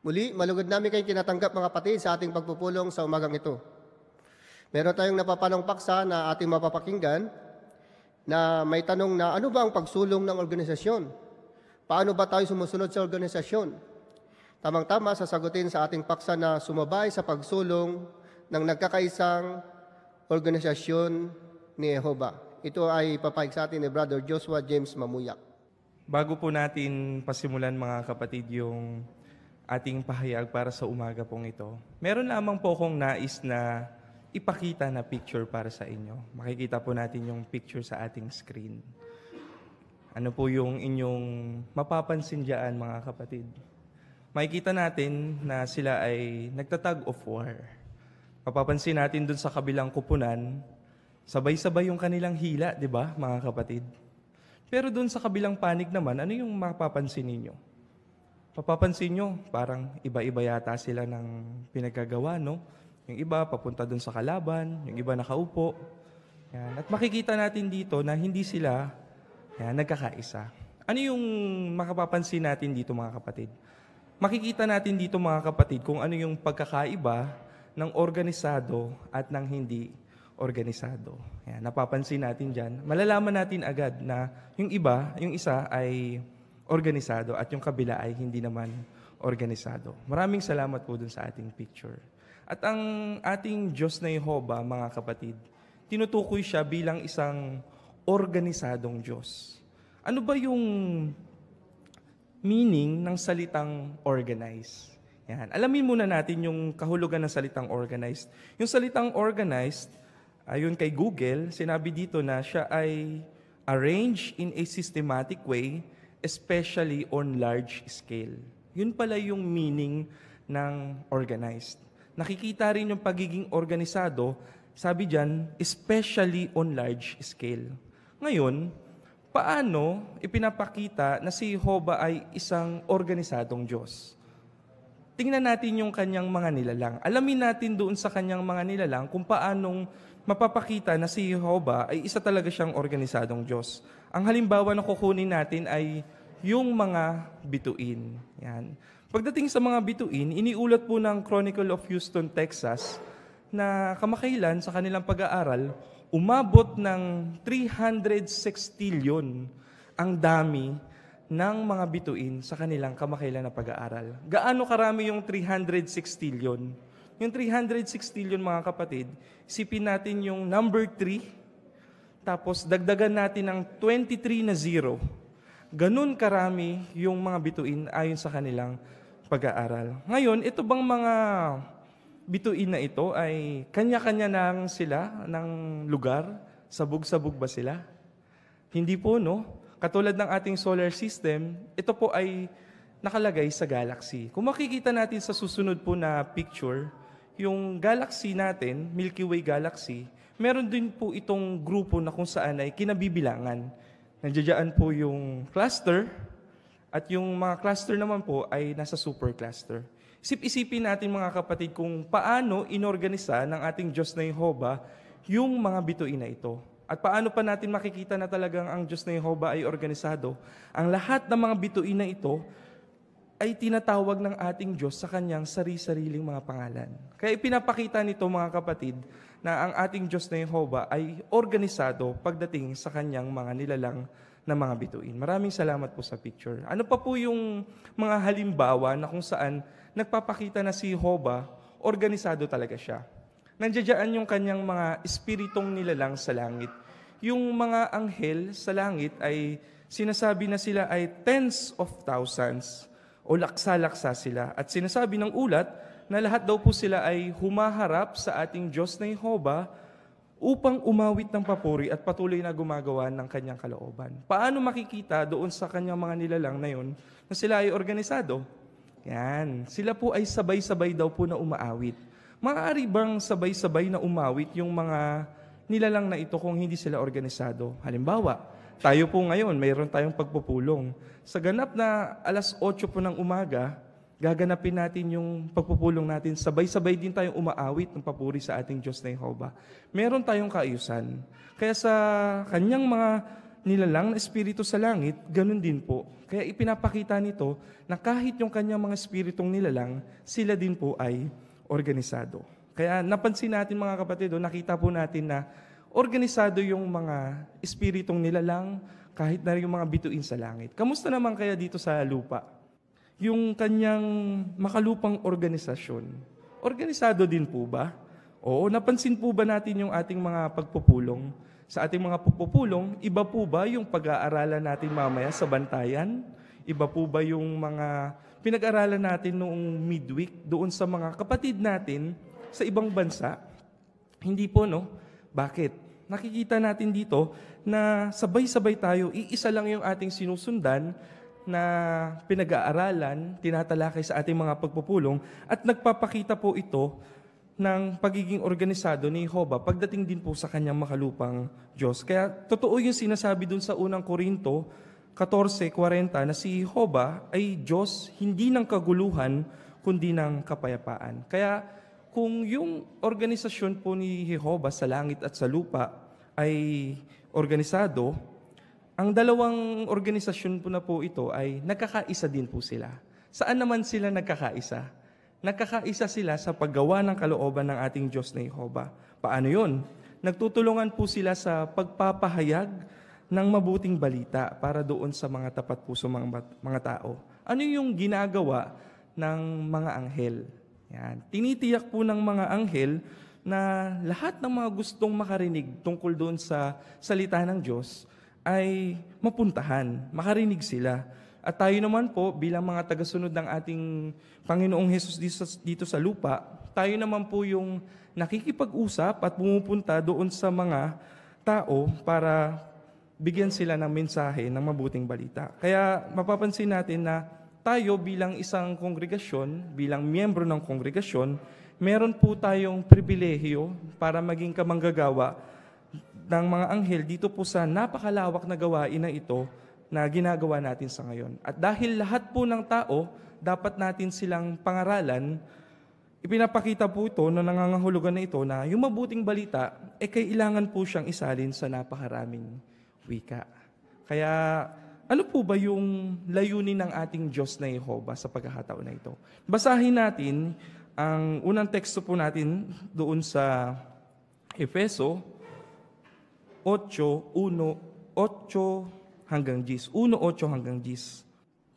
Muli, malugod namin kayong kinatanggap mga kapatid sa ating pagpupulong sa umagang ito. Meron tayong napapanong paksa na ating mapapakinggan na may tanong na ano ba ang pagsulong ng organisasyon? Paano ba tayo sumusunod sa organisasyon? Tamang-tama sasagutin sa ating paksa na sumabay sa pagsulong ng nagkakaisang organisasyon ni Jehovah. Ito ay papayag sa atin ni Brother Joshua James Mamuyak. Bago po natin pasimulan mga kapatid yung ating pahayag para sa umaga pong ito, meron lamang po akong nais na ipakita na picture para sa inyo. Makikita po natin yung picture sa ating screen. Ano po yung inyong mapapansin dyan mga kapatid? Makikita natin na sila ay nagtatag of war. Mapapansin natin dun sa kabilang kupunan, sabay-sabay yung kanilang hila, di ba mga kapatid? Pero dun sa kabilang panig naman, ano yung mapapansin ninyo? Mapapansin nyo, parang iba-iba yata sila ng pinagkagawa, no? Yung iba papunta dun sa kalaban, yung iba nakaupo. Yan. At makikita natin dito na hindi sila nagkakaisa. Ano yung makapapansin natin dito mga kapatid? Makikita natin dito mga kapatid kung ano yung pagkakaiba ng organisado at ng hindi organisado. Yan. Napapansin natin dyan. Malalaman natin agad na yung iba, yung isa ay organisado at yung kabila ay hindi naman organisado. Maraming salamat po dun sa ating picture. At ang ating Diyos na Jehovah, mga kapatid, tinutukoy siya bilang isang organisadong Diyos. Ano ba yung meaning ng salitang organize? Yan. Alamin muna natin yung kahulugan ng salitang organized. Yung salitang organized, ayon kay Google, sinabi dito na siya ay arranged in a systematic way, especially on large scale. Yun pala yung meaning ng organized. Nakikita rin yung pagiging organisado, sabi dyan, especially on large scale. Ngayon, paano ipinapakita na si Jehovah ay isang organisadong Diyos? Tingnan natin yung kanyang mga nilalang. Alamin natin doon sa kanyang mga nilalang kung paanong mapapakita na si Jehovah ay isa talaga siyang organisadong Diyos. Ang halimbawa na kukunin natin ay yung mga bituin. Yan. Pagdating sa mga bituin, iniulat po ng Chronicle of Houston, Texas, na kamakailan sa kanilang pag-aaral, umabot ng 300 sextillion ang dami ng mga bituin sa kanilang kamakailan na pag-aaral. Gaano karami yung 300 sextillion? Yung 300 sextillion mga kapatid, isipin natin yung number 3, tapos dagdagan natin ng 23 na zero. Ganun karami yung mga bituin ayon sa kanilang pag-aaral. Ngayon, ito bang mga bituin na ito ay kanya-kanya lang sila ng lugar? Sabog-sabog ba sila? Hindi po, no? Katulad ng ating solar system, ito po ay nakalagay sa galaxy. Kung makikita natin sa susunod po na picture, yung galaxy natin, Milky Way Galaxy, meron din po itong grupo na kung saan ay kinabibilangan. Nandiyan po yung cluster, at yung mga cluster naman po ay nasa supercluster. Isip-isipin natin mga kapatid kung paano inorganisa ng ating Diyos na Jehovah yung mga bituin na ito. At paano pa natin makikita na talagang ang Diyos na Jehovah ay organisado? Ang lahat ng mga bituin na ito ay tinatawag ng ating Diyos sa kanyang sari-sariling mga pangalan. Kaya ipinapakita nito mga kapatid na ang ating Diyos na Jehovah ay organisado pagdating sa kanyang mga nilalang na mga bituin. Maraming salamat po sa picture. Ano pa po yung mga halimbawa na kung saan nagpapakita na si Jehovah, organisado talaga siya? Nandiyan yung kanyang mga espiritong nilalang sa langit. Yung mga anghel sa langit ay sinasabi na sila ay tens of thousands o laksa-laksa sila. At sinasabi ng ulat na lahat daw po sila ay humaharap sa ating Diyos na Jehovah upang umawit ng papuri at patuloy na gumagawa ng kanyang kalooban. Paano makikita doon sa kanyang mga nilalang na yun na sila ay organisado? Yan. Sila po ay sabay-sabay daw po na umaawit. Maaari bang sabay-sabay na umawit yung mga nilalang na ito kung hindi sila organisado? Halimbawa, tayo po ngayon, mayroon tayong pagpupulong. Sa ganap na 8:00 po ng umaga, gaganapin natin yung pagpupulong natin. Sabay-sabay din tayong umaawit ng papuri sa ating Diyos na Jehovah. Meron tayong kaayusan. Kaya sa kanyang mga nilalang na espiritu sa langit, ganun din po. Kaya ipinapakita nito na kahit yung kanyang mga espiritong nilalang, sila din po ay organisado. Kaya napansin natin mga kapatid, nakita po natin na organisado yung mga espiritong nilalang, kahit na yung mga bituin sa langit. Kamusta naman kaya dito sa lupa? Yung kanyang makalupang organisasyon, organisado din po ba? Oo, napansin po ba natin yung ating mga pagpupulong? Sa ating mga pagpupulong, iba po ba yung pag-aaralan natin mamaya sa bantayan? Iba po ba yung mga pinag-aralan natin noong midweek doon sa mga kapatid natin sa ibang bansa? Hindi po, no? Bakit? Nakikita natin dito na sabay-sabay tayo, iisa lang yung ating sinusundan na pinag-aaralan, tinatalakay sa ating mga pagpupulong, at nagpapakita po ito ng pagiging organisado ni Jehovah pagdating din po sa kanyang makalupang Diyos. Kaya totoo yung sinasabi dun sa unang Korinto 14:40 na si Jehovah ay Diyos hindi ng kaguluhan kundi ng kapayapaan. Kaya kung yung organisasyon po ni Jehovah sa langit at sa lupa ay organisado, ang dalawang organisasyon po na po ito ay nagkakaisa din po sila. Saan naman sila nagkakaisa? Nagkakaisa sila sa paggawa ng kalooban ng ating Diyos na Jehovah. Paano yun? Nagtutulungan po sila sa pagpapahayag ng mabuting balita para doon sa mga tapat puso mga tao. Ano yung ginagawa ng mga anghel? Yan. Tinitiyak po ng mga anghel na lahat ng mga gustong makarinig tungkol doon sa salita ng Diyos ay mapuntahan, makarinig sila. At tayo naman po, bilang mga tagasunod ng ating Panginoong Hesus dito sa lupa, tayo naman po yung nakikipag-usap at pumupunta doon sa mga tao para bigyan sila ng mensahe ng mabuting balita. Kaya mapapansin natin na tayo bilang isang kongregasyon, bilang miyembro ng kongregasyon, meron po tayong pribilehiyo para maging kamanggagawa ng mga anghel dito po sa napakalawak na gawain na ito na ginagawa natin sa ngayon. At dahil lahat po ng tao, dapat natin silang pangaralan, ipinapakita po ito na nangangahulugan na ito na yung mabuting balita, kailangan po siyang isalin sa napakaraming wika. Kaya ano po ba yung layunin ng ating Diyos na Jehovah sa pagkakataon na ito? Basahin natin ang unang teksto po natin doon sa Efeso 8:8 hanggang 10. 1:8 hanggang 10.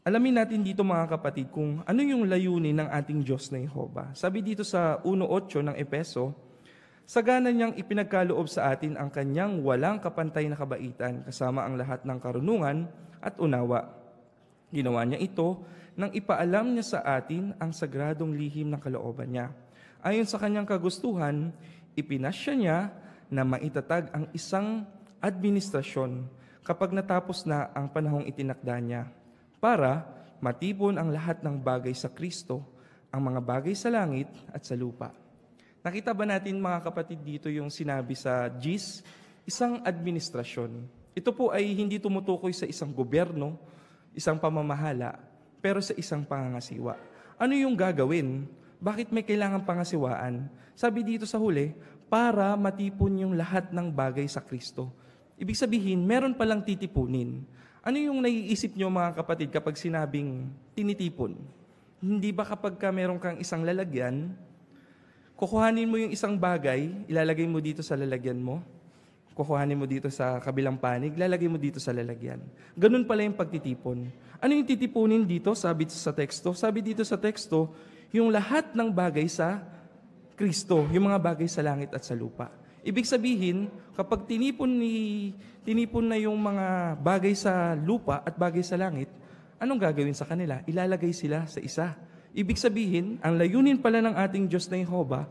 Alamin natin dito mga kapatid kung ano yung layunin ng ating Diyos na Jehovah. Sabi dito sa 1:8 ng Efeso, sagana niyang ipinagkaloob sa atin ang kanyang walang kapantay na kabaitan kasama ang lahat ng karunungan at unawa. Ginawa niya ito nang ipaalam niya sa atin ang sagradong lihim ng kalooban niya. Ayon sa kanyang kagustuhan, ipinasya niya na maitatag ang isang administrasyon kapag natapos na ang panahong itinakda niya, para matipon ang lahat ng bagay sa Kristo, ang mga bagay sa langit at sa lupa. Nakita ba natin mga kapatid dito yung sinabi sa GIS, isang administrasyon. Ito po ay hindi tumutukoy sa isang gobyerno, isang pamamahala, pero sa isang pangangasiwa. Ano yung gagawin? Bakit may kailangang pangasiwaan? Sabi dito sa huli, para matipon yung lahat ng bagay sa Kristo. Ibig sabihin, meron palang titipunin. Ano yung naiisip nyo mga kapatid kapag sinabing tinitipon? Hindi ba kapag meron kang isang lalagyan, kukuhanin mo yung isang bagay, ilalagay mo dito sa lalagyan mo, kukuhanin mo dito sa kabilang panig, lalagay mo dito sa lalagyan. Ganun pala yung pagtitipon. Ano yung titipunin dito? Sabi sa teksto. Sabi dito sa teksto, yung lahat ng bagay sa Kristo, yung mga bagay sa langit at sa lupa. Ibig sabihin, kapag tinipon na yung mga bagay sa lupa at bagay sa langit, anong gagawin sa kanila? Ilalagay sila sa isa. Ibig sabihin, ang layunin pala ng ating Diyos na Jehovah,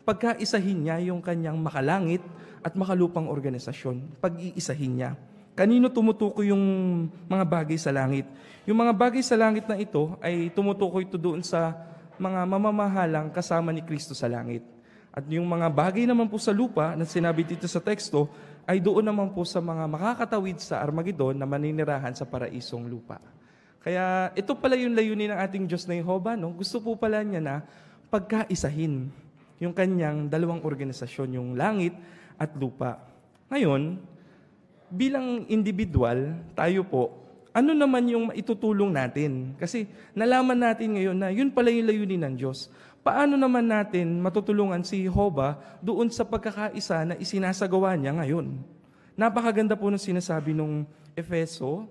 pagkaisahin niya yung kanyang makalangit at makalupang organisasyon. Pag-iisahin niya. Kanino tumutukoy yung mga bagay sa langit? Yung mga bagay sa langit na ito ay tumutukoy ito doon sa mga mamamahalang kasama ni Kristo sa langit. At yung mga bagay naman po sa lupa na sinabi dito sa teksto ay doon naman po sa mga makakatawid sa Armageddon na maninirahan sa paraisong lupa. Kaya ito pala yung layunin ng ating Diyos na Jehovah. No? Gusto po pala niya na pagkaisahin yung kanyang dalawang organisasyon, yung langit at lupa. Ngayon, bilang individual, tayo po, ano naman yung maitutulong natin? Kasi nalaman natin ngayon na yun pala yung layunin ng Diyos. Paano naman natin matutulungan si Jehovah doon sa pagkakaisa na isinasagawa niya ngayon? Napakaganda po ng sinasabi nung Efeso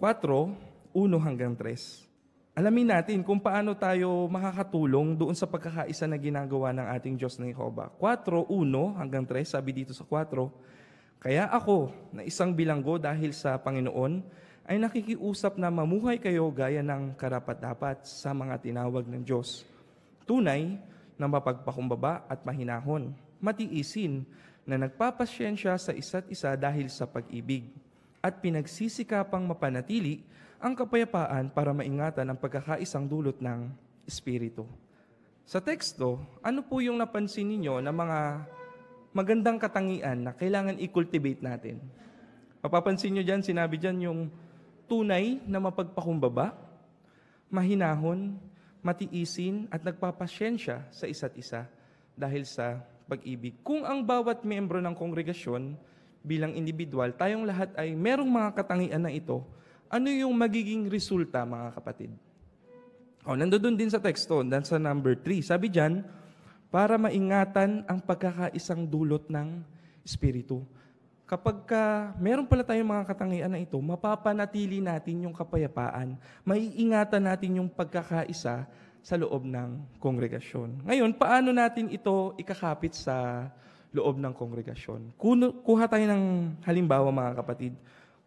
4:1-3. Alamin natin kung paano tayo makakatulong doon sa pagkakaisa na ginagawa ng ating Diyos na Jehovah. 4:1-3, sabi dito sa 4, kaya ako na isang bilanggo dahil sa Panginoon ay nakikiusap na mamuhay kayo gaya ng karapat-dapat sa mga tinawag ng Diyos. Tunay na mapagpakumbaba at mahinahon, matiisin na nagpapasyensya sa isa't isa dahil sa pag-ibig at pinagsisikapang mapanatili ang kapayapaan para maingatan ang pagkakaisang dulot ng Espiritu. Sa teksto, ano po yung napansin ninyo na mga magandang katangian na kailangan i-cultivate natin? Mapapansin nyo dyan, sinabi dyan yung tunay na mapagpakumbaba, mahinahon, matiisin at nagpapasyensya sa isa't isa dahil sa pag-ibig. Kung ang bawat miyembro ng kongregasyon bilang individual, tayong lahat ay merong mga katangian na ito, ano yung magiging resulta, mga kapatid? Nandoon din sa teksto, sa number 3. Sabi dyan, para maingatan ang pagkakaisang dulot ng Espiritu. Kapag meron pala tayong mga katangian na ito, mapapanatili natin yung kapayapaan, maiingatan natin yung pagkakaisa sa loob ng kongregasyon. Ngayon, paano natin ito ikakapit sa loob ng kongregasyon? Kuha tayo ng halimbawa, mga kapatid.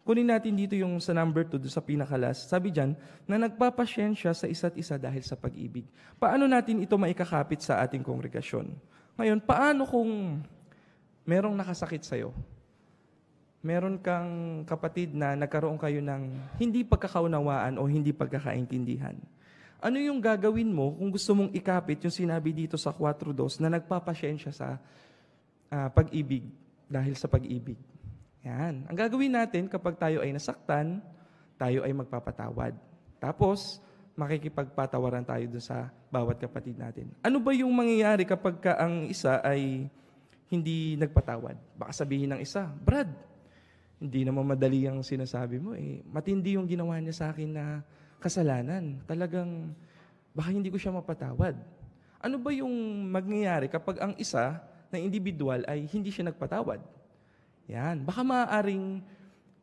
Kunin natin dito yung sa number 2, sa pinakalas. Sabi dyan, na nagpapasyensya sa isa't isa dahil sa pag-ibig. Paano natin ito maikakapit sa ating kongregasyon? Ngayon, paano kung merong nakasakit sa'yo? Meron kang kapatid na nagkaroon kayo ng hindi pagkakaunawaan o hindi pagkakaintindihan. Ano yung gagawin mo kung gusto mong ikapit yung sinabi dito sa 4:2 na nagpapasyensya sa pag-ibig dahil sa pag-ibig? Yan. Ang gagawin natin kapag tayo ay nasaktan, tayo ay magpapatawad. Tapos, makikipagpatawaran tayo dun sa bawat kapatid natin. Ano ba yung mangyayari kapag ang isa ay hindi nagpatawad? Baka sabihin ng isa, Brad, hindi naman madali ang sinasabi mo. Matindi yung ginawa niya sa akin na kasalanan. Talagang, baka hindi ko siya mapatawad. Ano ba yung mangyayari kapag ang isa na individual ay hindi siya nagpatawad? Yan. Baka maaaring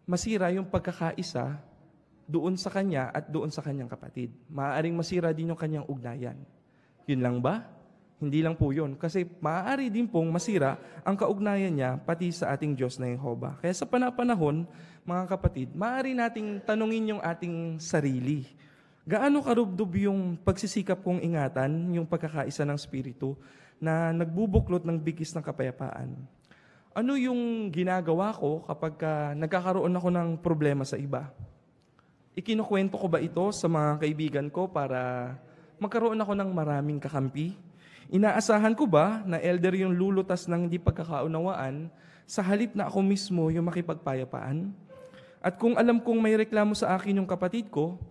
masira yung pagkakaisa doon sa kanya at doon sa kanyang kapatid. Maaaring masira din yung kanyang ugnayan. Yun lang ba? Hindi lang po yun. Kasi maaari din pong masira ang kaugnayan niya pati sa ating Diyos na Jehovah. Kaya sa panahon, mga kapatid, maaari nating tanungin yung ating sarili. Gaano karubdob yung pagsisikap kong ingatan yung pagkakaisa ng Espiritu na nagbubuklot ng bigis ng kapayapaan? Ano yung ginagawa ko kapag nagkakaroon ako ng problema sa iba? Ikinukwento ko ba ito sa mga kaibigan ko para magkaroon ako ng maraming kakampi? Inaasahan ko ba na elder yung lulutas ng hindi pagkakaunawaan sa halip na ako mismo yung makipagpayapaan? At kung alam kong may reklamo sa akin yung kapatid ko,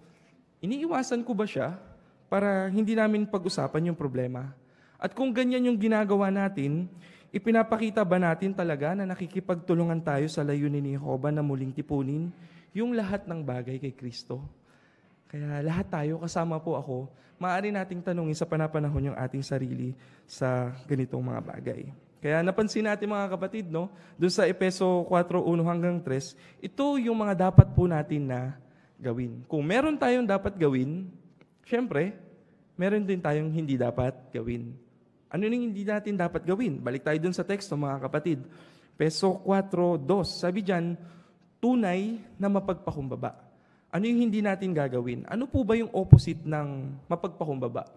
iniiwasan ko ba siya para hindi namin pag-usapan yung problema? At kung ganyan yung ginagawa natin, ipinapakita ba natin talaga na nakikipagtulungan tayo sa layunin ni Jehovah na muling tipunin yung lahat ng bagay kay Kristo? Kaya lahat tayo, kasama po ako, maaari nating tanungin sa panapanahon yung ating sarili sa ganitong mga bagay. Kaya napansin natin, mga kapatid, no, doon sa Efeso 4:1-3, ito yung mga dapat po natin na gawin. Kung meron tayong dapat gawin, syempre, meron din tayong hindi dapat gawin. Ano yung hindi natin dapat gawin? Balik tayo dun sa teksto, mga kapatid. Efeso 4:2, sabi dyan, tunay na mapagpakumbaba. Ano yung hindi natin gagawin? Ano po ba yung opposite ng mapagpakumbaba?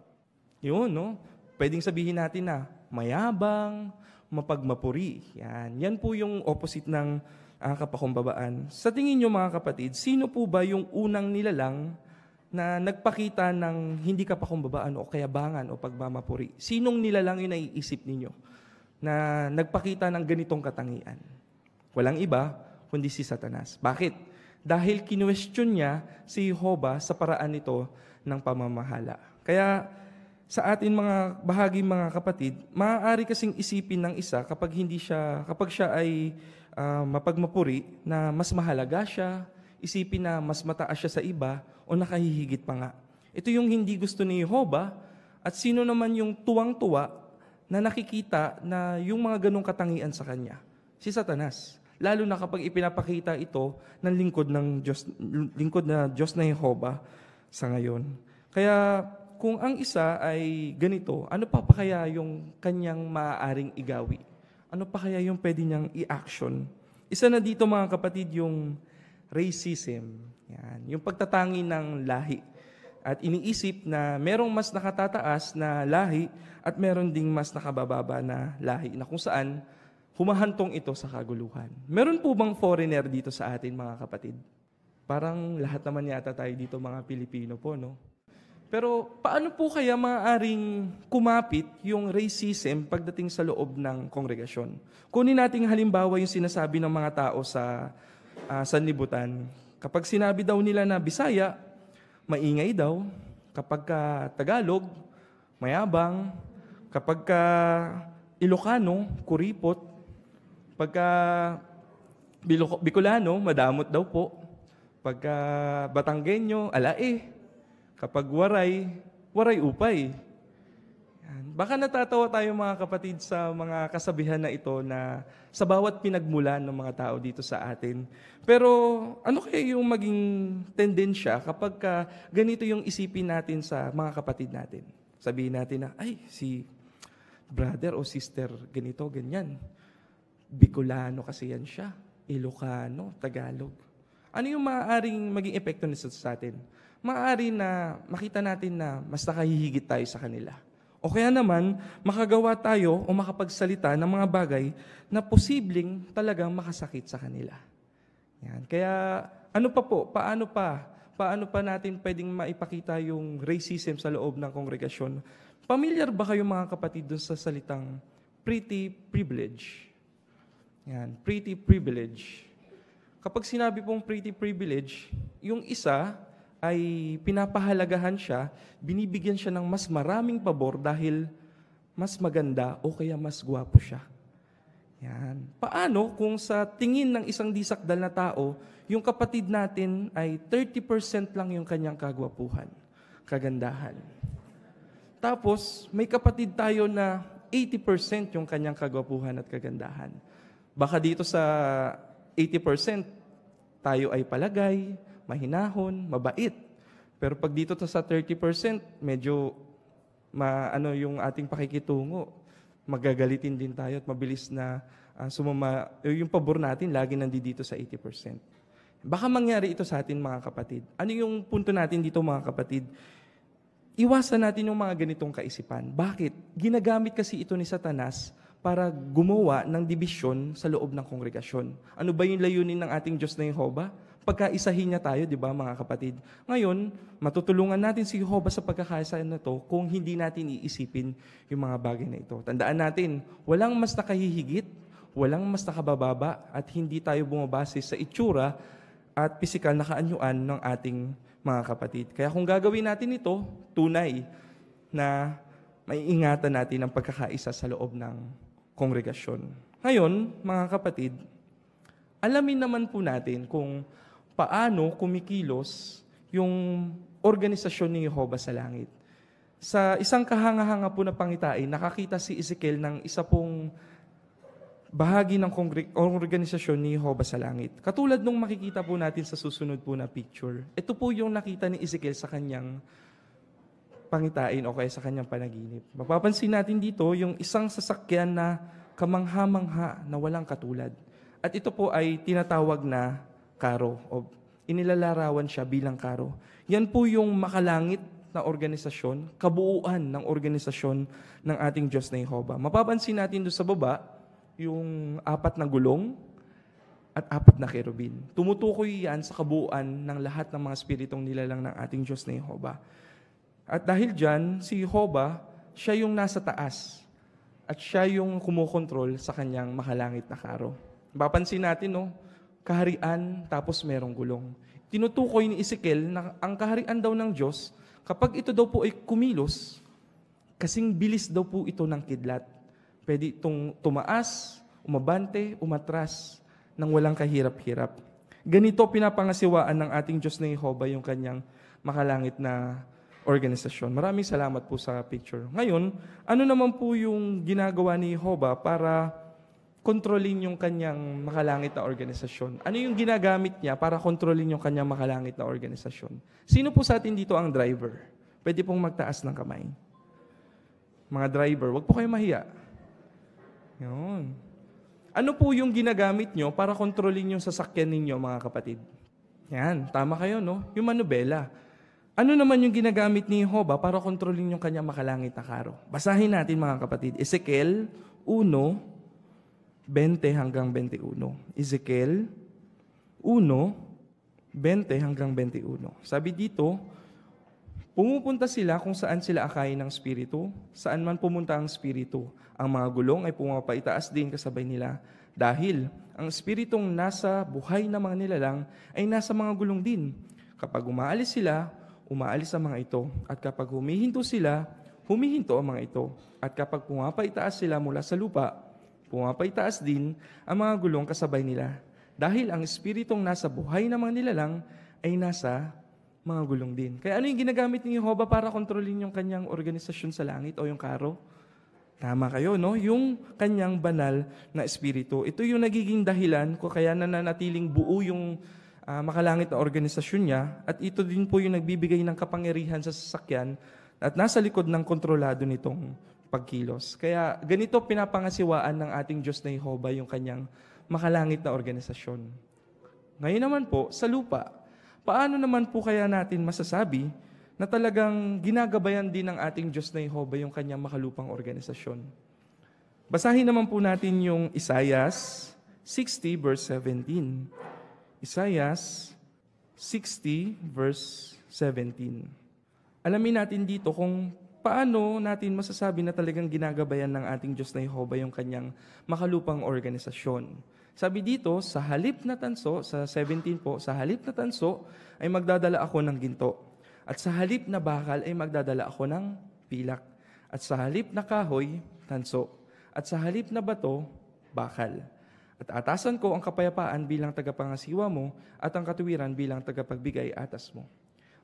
Yun, no? Pwedeng sabihin natin na mayabang, mapagmapuri. Yan po yung opposite ng kapakumbabaan. Sa tingin nyo, mga kapatid, sino po ba yung unang nilalang na nagpakita ng hindi kapakumbabaan o kayabangan o pagmamapuri? Sinong nilalang yung naiisip ninyo na nagpakita ng ganitong katangian? Walang iba, kundi si Satanas. Bakit? Dahil kinwestiyon niya si Jehovah sa paraan nito ng pamamahala. Kaya sa atin mga bahagi, mga kapatid, maaari kasing isipin ng isa kapag siya ay mapagmapuri na mas mahalaga siya, isipin na mas mataas siya sa iba, o nakahihigit pa nga. Ito yung hindi gusto ni Jehovah, at sino naman yung tuwang-tuwa na nakikita na yung mga ganong katangian sa kanya? Si Satanas. Lalo na kapag ipinapakita ito ng lingkod na Diyos na Jehovah sa ngayon. Kaya kung ang isa ay ganito, ano pa kaya yung kanyang maaaring igawi? Ano pa kaya yung pwede niyang i-action? Isa na dito mga kapatid yung racism. Yan, yung pagtatangi ng lahi. At iniisip na merong mas nakatataas na lahi at meron ding mas nakabababa na lahi na kung saan humahantong ito sa kaguluhan. Meron po bang foreigner dito sa atin mga kapatid? Parang lahat naman yata tayo dito mga Pilipino po, no? Pero paano po kaya maaaring kumapit yung racism pagdating sa loob ng kongregasyon? Kunin nating halimbawa yung sinasabi ng mga tao sa sanlibutan. Kapag sinabi daw nila na Bisaya, maingay daw. Kapag ka Tagalog, mayabang. Kapag ka Ilocano, kuripot. Pagka Bicolano, madamot daw po. Pagka Batanggenyo, alae. Kapag waray upay. Yan. Baka natatawa tayo mga kapatid sa mga kasabihan na ito na sa bawat pinagmulan ng mga tao dito sa atin. Pero ano kaya yung maging tendensya kapag ganito yung isipin natin sa mga kapatid natin? Sabihin natin na, ay, si brother o sister ganito, ganyan. Bicolano kasi yan siya. Ilocano, Tagalog. Ano yung maaaring maging epekto nito sa atin? Maaari na makita natin na mas nakahihigit tayo sa kanila. O kaya naman, makagawa tayo o makapagsalita ng mga bagay na posibleng talagang makasakit sa kanila. Yan. Kaya ano pa po? Paano pa natin pwedeng maipakita yung racism sa loob ng kongregasyon? Pamilyar ba kayo mga kapatid doon sa salitang pretty privilege? Yan, pretty privilege. Kapag sinabi pong pretty privilege, yung isa ay pinapahalagahan siya, binibigyan siya ng mas maraming pabor dahil mas maganda o kaya mas gwapo siya. Yan. Paano kung sa tingin ng isang disakdal na tao, yung kapatid natin ay 30% lang yung kanyang kagwapuhan, kagandahan. Tapos, may kapatid tayo na 80% yung kanyang kagwapuhan at kagandahan. Baka dito sa 80%, tayo ay palagay, mahinahon, mabait. Pero pag dito sa 30%, medyo yung ating pakikitungo. Magagalitin din tayo at mabilis na sumama. Yung pabor natin, lagi nandito sa 80%. Baka mangyari ito sa atin mga kapatid. Ano yung punto natin dito mga kapatid? Iwasan natin yung mga ganitong kaisipan. Bakit? Ginagamit kasi ito ni Satanas para gumawa ng dibisyon sa loob ng kongregasyon. Ano ba yung layunin ng ating Diyos na Jehovah? Pagkaisahin niya tayo, di ba mga kapatid? Ngayon, matutulungan natin si Jehovah sa pagkakaisa na to kung hindi natin iisipin yung mga bagay na ito. Tandaan natin, walang mas nakahihigit, walang mas nakabababa, at hindi tayo bumabase sa itsura at pisikal na kaanyuan ng ating mga kapatid. Kaya kung gagawin natin ito, tunay na maiingatan natin ang pagkakaisa sa loob ng kongregasyon. Ngayon, mga kapatid, alamin naman po natin kung paano kumikilos yung organisasyon ni Jehovah sa langit. Sa isang kahanga-hanga po na pangitain, nakakita si Ezekiel ng isa pong bahagi ng organisasyon ni Jehovah sa langit. Katulad nung makikita po natin sa susunod po na picture. Ito po yung nakita ni Ezekiel sa kanyang pangitain o kaya sa kanyang panaginip. Mapapansin natin dito yung isang sasakyan na kamangha-mangha na walang katulad. At ito po ay tinatawag na karo o inilalarawan siya bilang karo. Yan po yung makalangit na organisasyon, kabuuan ng organisasyon ng ating Diyos na Jehovah. Mapapansin natin doon sa baba, yung 4 na gulong at 4 na kerubin. Tumutukoy yan sa kabuuan ng lahat ng mga spiritong nilalang ng ating Diyos na Jehovah. At dahil dyan, si Jehovah, siya yung nasa taas at siya yung kumukontrol sa kanyang makalangit na karo. Mapapansin natin, no? Kaharian, tapos merong gulong. Tinutukoy ni Ezekiel na ang kaharian daw ng Diyos, kapag ito daw po ay kumilos, kasing bilis daw po ito ng kidlat. Pwede itong tumaas, umabante, umatras. ng walang kahirap-hirap. Ganito pinapangasiwaan ng ating Diyos na Jehovah yung kanyang makalangit na organisasyon. Maraming salamat po sa picture. Ngayon, ano naman po yung ginagawa ni Jehovah para kontrolin yung kanyang makalangit na organisasyon? Ano yung ginagamit niya para kontrolin yung kanyang makalangit na organisasyon? Sino po sa atin dito ang driver? Pwede pong magtaas ng kamay. Mga driver, wag po kayo mahiya. Yun. Ano po yung ginagamit nyo para kontrolin yung sasakyan ninyo, mga kapatid? Yan, tama kayo, no? Yung manubela. Ano naman yung ginagamit ni Jehovah para kontrolin yung kanyang makalangit na karo? Basahin natin, mga kapatid. Ezekiel 1:20 hanggang 21. Ezekiel 1:20 hanggang 21. Sabi dito, pumupunta sila kung saan sila akayin ng Espiritu, saan man pumunta ang Espiritu. Ang mga gulong ay pumapaitaas din kasabay nila, dahil ang Espiritong nasa buhay ng mga nilalang ay nasa mga gulong din. Kapag umaalis sila, umaalis ang mga ito. At kapag humihinto sila, humihinto ang mga ito. At kapag pumapaitaas sila mula sa lupa, pumapaitaas din ang mga gulong kasabay nila. Dahil ang Espiritong nasa buhay ng mga nilalang ay nasa mga gulong din. Kaya ano yung ginagamit ni Jehovah para kontrolin yung kanyang organisasyon sa langit o yung karo? Tama kayo, no? Yung kanyang banal na espiritu. Ito yung nagiging dahilan kung kaya nananatiling buo yung makalangit na organisasyon niya, at ito din po yung nagbibigay ng kapangyarihan sa sasakyan at nasa likod ng kontrolado nitong pagkilos. Kaya ganito pinapangasiwaan ng ating Diyos na Jehovah yung kanyang makalangit na organisasyon. Ngayon naman po, sa lupa, paano naman po kaya natin masasabi na talagang ginagabayan din ng ating Diyos na Jehovah yung kanyang makalupang organisasyon? Basahin naman po natin yung Isaiah 60 verse 17. Isaiah 60 verse 17. Alamin natin dito kung paano natin masasabi na talagang ginagabayan ng ating Diyos na Jehovah yung kanyang makalupang organisasyon. Sabi dito, sa halip na tanso, sa 17 po, sa halip na tanso ay magdadala ako ng ginto. At sa halip na bakal ay magdadala ako ng pilak. At sa halip na kahoy, tanso. At sa halip na bato, bakal. At atasan ko ang kapayapaan bilang tagapangasiwa mo at ang katuwiran bilang tagapagbigay atas mo.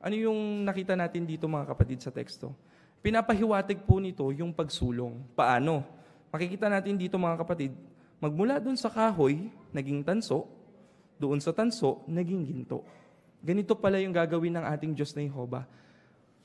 Ano yung nakita natin dito, mga kapatid, sa teksto? Pinapahiwatig po nito yung pagsulong. Paano? Makikita natin dito, mga kapatid, magmula doon sa kahoy, naging tanso, doon sa tanso, naging ginto. Ganito pala yung gagawin ng ating Diyos na Jehovah.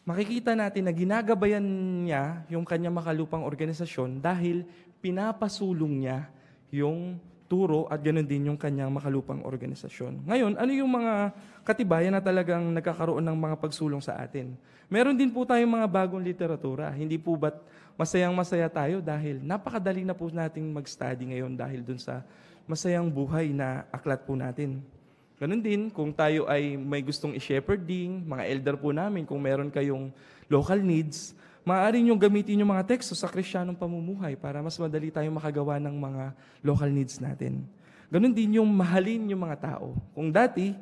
Makikita natin na ginagabayan niya yung kanyang makalupang organisasyon dahil pinapasulong niya yung turo at ganoon din yung kanyang makalupang organisasyon. Ngayon, ano yung mga katibayan na talagang nagkakaroon ng mga pagsulong sa atin? Meron din po tayong mga bagong literatura. Hindi po ba't masayang-masaya tayo dahil napakadali na po nating mag-study ngayon dahil dun sa masayang buhay na aklat po natin. Ganun din, kung tayo ay may gustong i-shepherding, mga elder po namin, kung meron kayong local needs, maaari nyo gamitin yung mga teksto sa Kristiyanong pamumuhay para mas madali tayong makagawa ng mga local needs natin. Ganun din yung mahalin yung mga tao. Kung dati,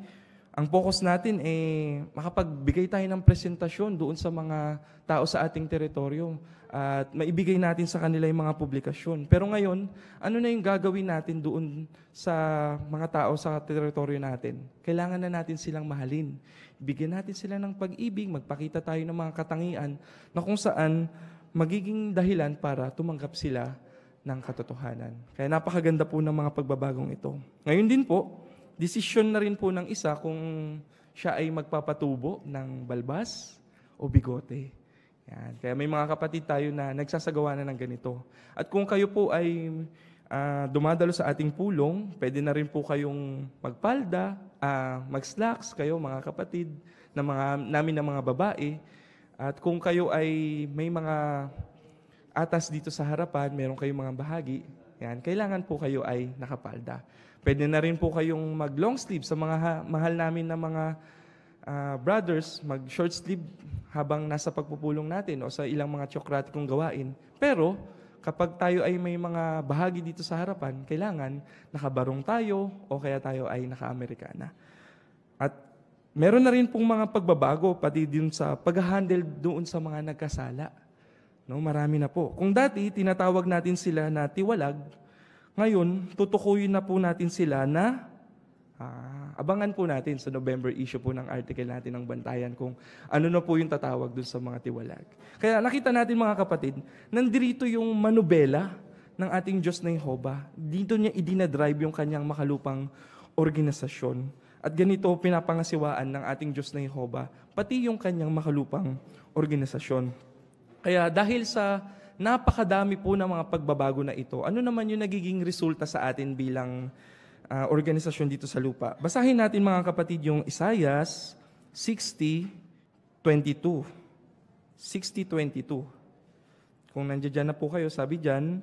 ang focus natin makapagbigay tayo ng presentasyon doon sa mga tao sa ating teritoryo at maibigay natin sa kanila yung mga publikasyon. Pero ngayon, ano na yung gagawin natin doon sa mga tao sa teritoryo natin? Kailangan na natin silang mahalin. Bigyan natin sila ng pag-ibig, magpakita tayo ng mga katangian na kung saan magiging dahilan para tumanggap sila ng katotohanan. Kaya napakaganda po ng mga pagbabagong ito. Ngayon din po, desisyon na rin po ng isa kung siya ay magpapatubo ng balbas o bigote. Yan. Kaya may mga kapatid tayo na nagsasagawa na ng ganito. At kung kayo po ay dumadalo sa ating pulong, pwede na rin po kayong magpalda, mag-slacks kayo mga kapatid namin ng mga babae. At kung kayo ay may mga atas dito sa harapan, meron kayong mga bahagi, yan, kailangan po kayo ay nakapalda. Pwede na rin po kayong mag-long sleeve sa mga mahal namin na mga brothers, mag-short sleeve habang nasa pagpupulong natin o sa ilang mga tsokratikong gawain. Pero kapag tayo ay may mga bahagi dito sa harapan, kailangan nakabarong tayo o kaya tayo ay naka-Amerikana. At meron na rin pong mga pagbabago pati din sa pag-handle doon sa mga nagkasala. No, marami na po. Kung dati tinatawag natin sila na tiwalag, Ngayon, tutukuyin na po natin sila na abangan po natin sa November issue po ng article natin ng Bantayan kung ano na po yung tatawag dun sa mga tiwalag. Kaya nakita natin mga kapatid, nandirito yung manubela ng ating Diyos na Jehovah. Dito niya idinadrive yung kanyang makalupang organisasyon. At ganito pinapangasiwaan ng ating Diyos na Jehovah, pati yung kanyang makalupang organisasyon. Kaya dahil sa napakadami po ng mga pagbabago na ito, ano naman yung nagiging resulta sa atin bilang organisasyon dito sa lupa? Basahin natin mga kapatid yung Isaiah 60:22. 60:22. Kung nandiyan na po kayo, sabi dyan,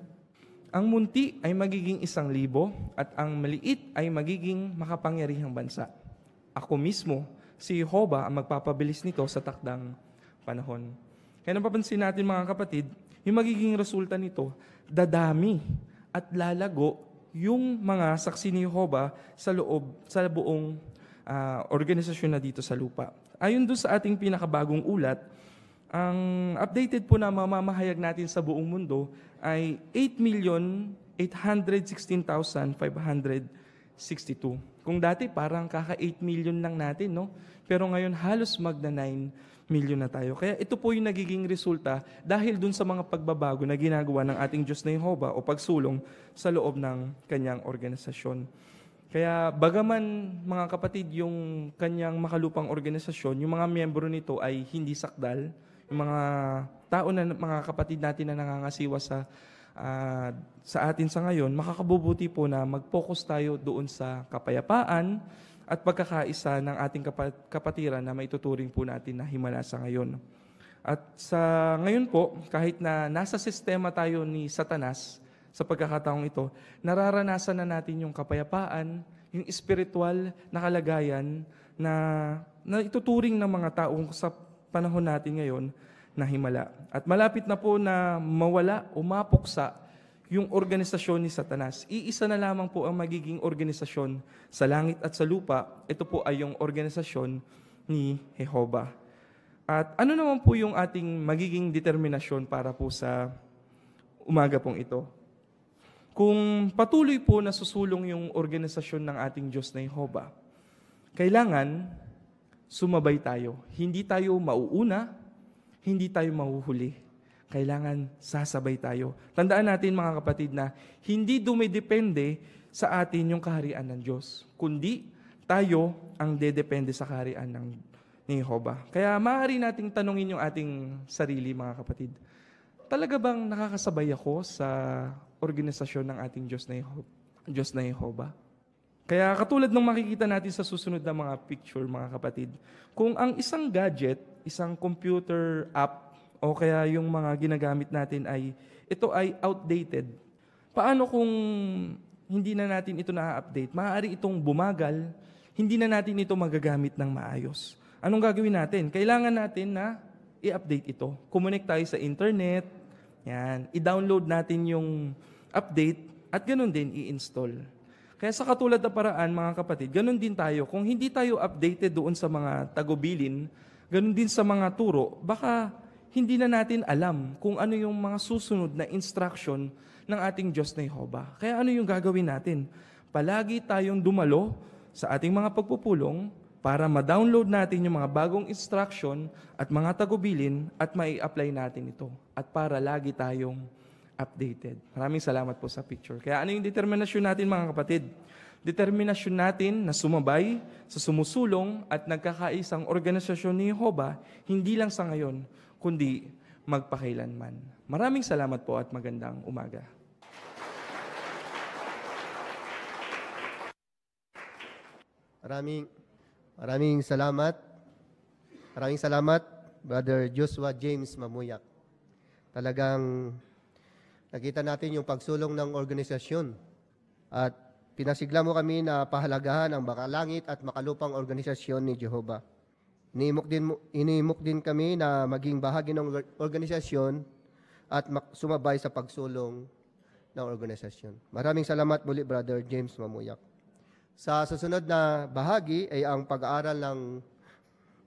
ang munti ay magiging 1,000 at ang maliit ay magiging makapangyarihang bansa. Ako mismo, si Jehovah, ang magpapabilis nito sa takdang panahon. Kaya napapansin natin mga kapatid, yung magiging resulta nito, dadami at lalago yung mga saksi ni Jehovah sa buong organisasyon na dito sa lupa. Ayon doon sa ating pinakabagong ulat, ang updated po na mamamahayag natin sa buong mundo ay 8,816,562. Kung dati parang kaka 8 million lang natin, no? Pero ngayon halos magna 9 million na tayo. Kaya ito po yung nagiging resulta dahil dun sa mga pagbabago na ginagawa ng ating Diyos na Jehovah o pagsulong sa loob ng kanyang organisasyon. Kaya bagaman mga kapatid, yung kanyang makalupang organisasyon, yung mga miyembro nito ay hindi sakdal, yung mga tao na mga kapatid natin na nangangasiwa sa atin sa ngayon, makakabubuti po na mag-focus tayo doon sa kapayapaan at pagkakaisa ng ating kapatiran na maituturing po natin na himala sa ngayon. At sa ngayon po, kahit na nasa sistema tayo ni Satanas sa pagkakataong ito, nararanasan na natin yung kapayapaan, yung spiritual na kalagayan na ituturing ng mga tao sa panahon natin ngayon na himala. At malapit na po na mawala o mapuksa yung organisasyon ni Satanas. Iisa na lamang po ang magiging organisasyon sa langit at sa lupa. Ito po ay yung organisasyon ni Jehovah. At ano naman po yung ating magiging determinasyon para po sa umaga pong ito? Kung patuloy po na susulong yung organisasyon ng ating Diyos na Jehovah, kailangan sumabay tayo. Hindi tayo mauuna, hindi tayo mahuhuli. Kailangan sasabay tayo. Tandaan natin mga kapatid na hindi dumidepende sa atin yung kaharian ng Diyos, kundi tayo ang dedepende sa kaharian ni Jehovah. Kaya maaari nating tanungin yung ating sarili mga kapatid. Talaga bang nakakasabay ako sa organisasyon ng ating Diyos na Jehovah? Kaya katulad ng makikita natin sa susunod na mga picture mga kapatid, kung ang isang gadget, isang computer app, o kaya yung mga ginagamit natin ito ay outdated. Paano kung hindi na natin ito na-update? Maaari itong bumagal, hindi na natin ito magagamit ng maayos. Anong gagawin natin? Kailangan natin na i-update ito. Connect tayo sa internet, yan, i-download natin yung update, at ganun din i-install. Kaya sa katulad na paraan, mga kapatid, ganun din tayo. Kung hindi tayo updated doon sa mga tagubilin, ganun din sa mga turo, baka hindi na natin alam kung ano yung mga susunod na instruction ng ating Diyos na Jehovah. Kaya ano yung gagawin natin? Palagi tayong dumalo sa ating mga pagpupulong para ma-download natin yung mga bagong instruction at mga tagubilin at mai-apply natin ito. At para lagi tayong updated. Maraming salamat po sa picture. Kaya ano yung determinasyon natin mga kapatid? Determinasyon natin na sumabay sa sumusulong at nagkakaisang organisasyon ni Jehovah, hindi lang sa ngayon, kundi magpakailanman. Maraming salamat po at magandang umaga. Maraming salamat. Maraming salamat, Brother Joshua James Mamuyak. Talagang nakita natin yung pagsulong ng organisasyon at pinasigla mo kami na pahalagahan ang makalangit at makalupang organisasyon ni Jehovah. Inimok din kami na maging bahagi ng organisasyon at sumabay sa pagsulong ng organisasyon. Maraming salamat muli, Brother James Mamuyak. Sa susunod na bahagi ay ang pag-aaral ng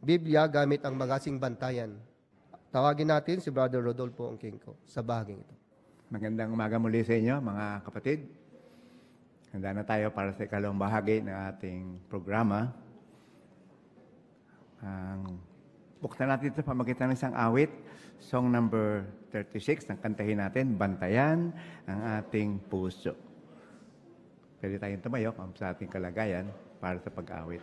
Biblia gamit ang Magasing Bantayan. Tawagin natin si Brother Rodolfo Ongkingko sa bahaging ito. Magandang umaga muli sa inyo, mga kapatid. Handa na tayo para sa ikalawang bahagi ng ating programa. Buksan natin ito pamagitan ng isang awit, song number 36, ang kantahin natin, Bantayan ang ating puso. Pwede tayong tumayo sa ating kalagayan para sa pag-awit.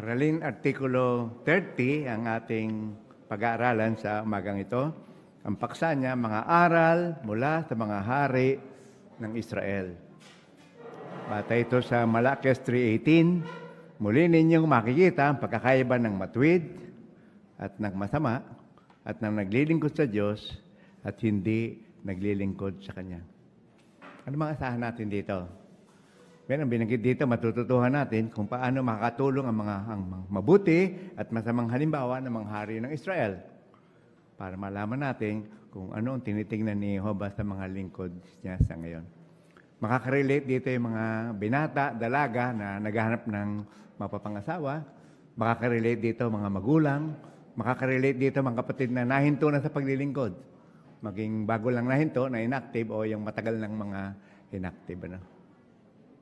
Aralin Artikulo 30 ang ating pag-aaralan sa umagang ito. Ang paksa niya, mga aral mula sa mga hari ng Israel. Bata ito sa Malakias 3:18, muli ninyong makikita ang pagkakaiba ng matuwid at ng masama at ng naglilingkod sa Diyos at hindi naglilingkod sa Kanya. Ano mga asahan natin dito? Meron binanggit dito, matututuhan natin kung paano makakatulong ang mga mabuti at masamang halimbawa ng mga hari ng Israel para malaman natin kung ano ang tinitingnan ni Jehovah sa mga lingkod niya sa ngayon. Makaka-relate dito yung mga binata, dalaga na naghahanap ng mapapangasawa. Makaka-relate dito mga magulang. Makaka-relate dito mga kapatid na nahinto na sa paglilingkod. Maging bago lang nahinto, na inactive o yung matagal ng mga inactive. Ano?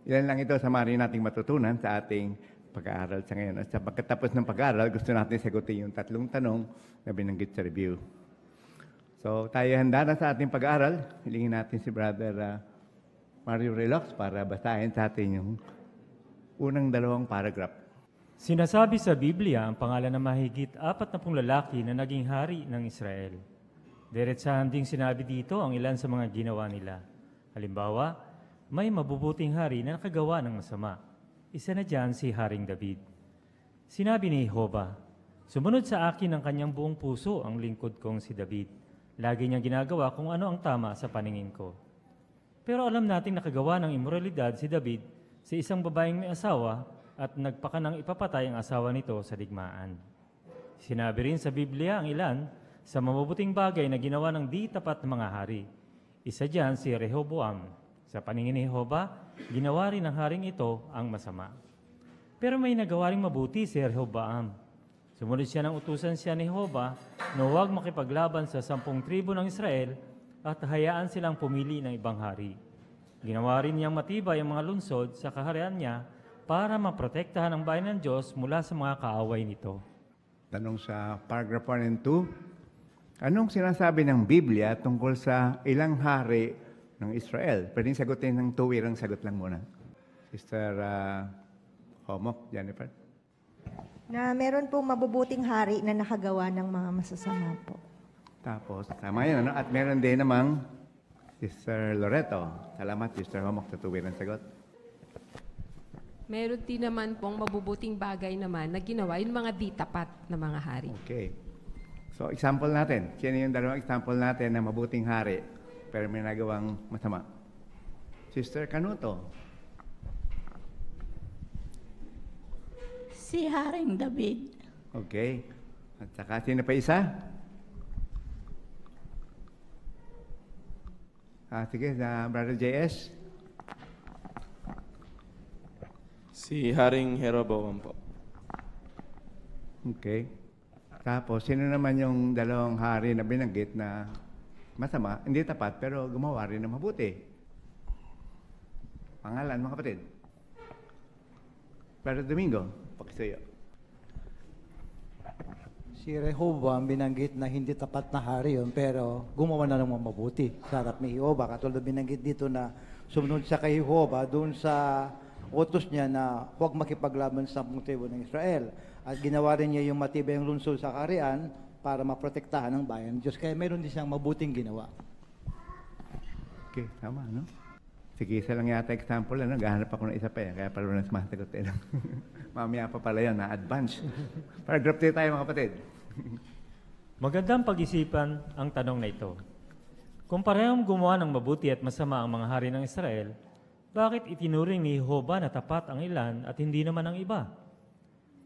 Ilan lang ito sa mari nating matutunan sa ating pag-aaral sa ngayon. At sa pagkatapos ng pag-aaral, gusto natin sagutin yung 3 tanong na binanggit sa review. So, tayo handa na sa ating pag-aaral. Hilingin natin si Brother Mario Relox para basahin sa atin yung unang 2 paragraph. Sinasabi sa Biblia ang pangalan ng mahigit 40 lalaki na naging hari ng Israel. Diretsahan ding sinabi dito ang ilan sa mga ginawa nila. Halimbawa, may mabubuting hari na nakagawa ng masama. Isa na dyan si Haring David. Sinabi ni Jehovah, sumunod sa akin ng kanyang buong puso ang lingkod kong si David. Lagi niyang ginagawa kung ano ang tama sa paningin ko. Pero alam nating nakagawa ng imoralidad si David sa isang babaeng may asawa at nagpakanang ipapatay ang asawa nito sa digmaan. Sinabi rin sa Biblia ang ilan sa mabubuting bagay na ginawa ng di tapat na mga hari. Isa dyan si Rehoboam. Sa paningin ni Jehovah, ginawa rin ng haring ito ang masama. Pero may nagawa ring mabuti si Rehoboam. Sumunod siya ng utusan siya ni Jehovah na huwag makipaglaban sa 10 tribo ng Israel at hayaan silang pumili ng ibang hari. Ginawa rin niyang matibay ang mga lungsod sa kaharian niya para maprotektahan ang bayan ng Diyos mula sa mga kaaway nito. Tanong sa paragraph 1 and 2, anong sinasabi ng Biblia tungkol sa ilang hari ng Israel? Pwedeng sagutin ng tuwirang sagot lang muna. Sister Homok, Jennifer. Na meron pong mabubuting hari na nakagawa ng mga masasama po. Tapos, tama yun, ano? At meron din namang Sister Loreto. Salamat, Sister Homok, sa tuwirang sagot. Meron din naman pong mabubuting bagay naman na ginawa yung mga di tapat na mga hari. Okay. So, example natin. Sino yung 2 example natin na mabuting hari pero may nagawang masama? Sister Canuto. Si Haring David. Okay. At saka sino pa isa? Sige, Brother JS. Si Haring Jeroboam po. Okay. Tapos, sino naman yung 2 hari na binanggit na masama, hindi tapat, pero gumawa rin ng mabuti? Pangalan, mga kapatid. Brother Domingo, pakisuyo. Si Rehoboam binanggit na hindi tapat na hari yun, pero gumawa na ng mabuti sa harap ni Jehovah. Katulad binanggit dito na sumunod siya kay Jehovah doon sa utos niya na huwag makipaglaban sa 10 tribo ng Israel. At ginawa rin niya yung matibay ang lungsod sa kaharian para maprotektahan ang bayan ng Diyos. Kaya meron din siyang mabuting ginawa. Okay, tama, no? Sige, isa lang yata example, ano? Gahanap ako ng isa pa yan, kaya pala na sumasagot eh. Mamaya pa pala yan, na-advance. Paragraph 3 tayo, mga kapatid. Magandang pag-isipan ang tanong na ito. Kung parehong gumawa ng mabuti at masama ang mga hari ng Israel, bakit itinuring ni Jehovah na tapat ang ilan at hindi naman ang iba?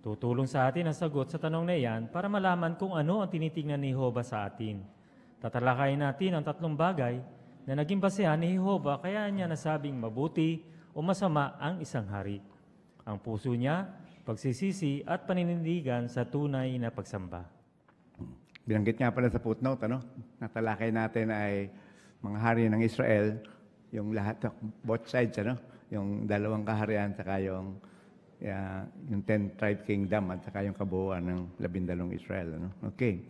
Tutulong sa atin ang sagot sa tanong na iyan para malaman kung ano ang tinitingnan ni Jehovah sa atin. Tatalakayin natin ang 3 bagay na naging basehan ni Jehovah kaya niya nasabing mabuti o masama ang isang hari. Ang puso niya, pagsisisi at paninindigan sa tunay na pagsamba. Binanggit nga pala sa footnote, natalakay natin ay mga hari ng Israel, yung lahat, both sides, yung dalawang kaharian, saka yung 10 tribe kingdom, at saka yung kabuuan ng 12 Israel. Okay.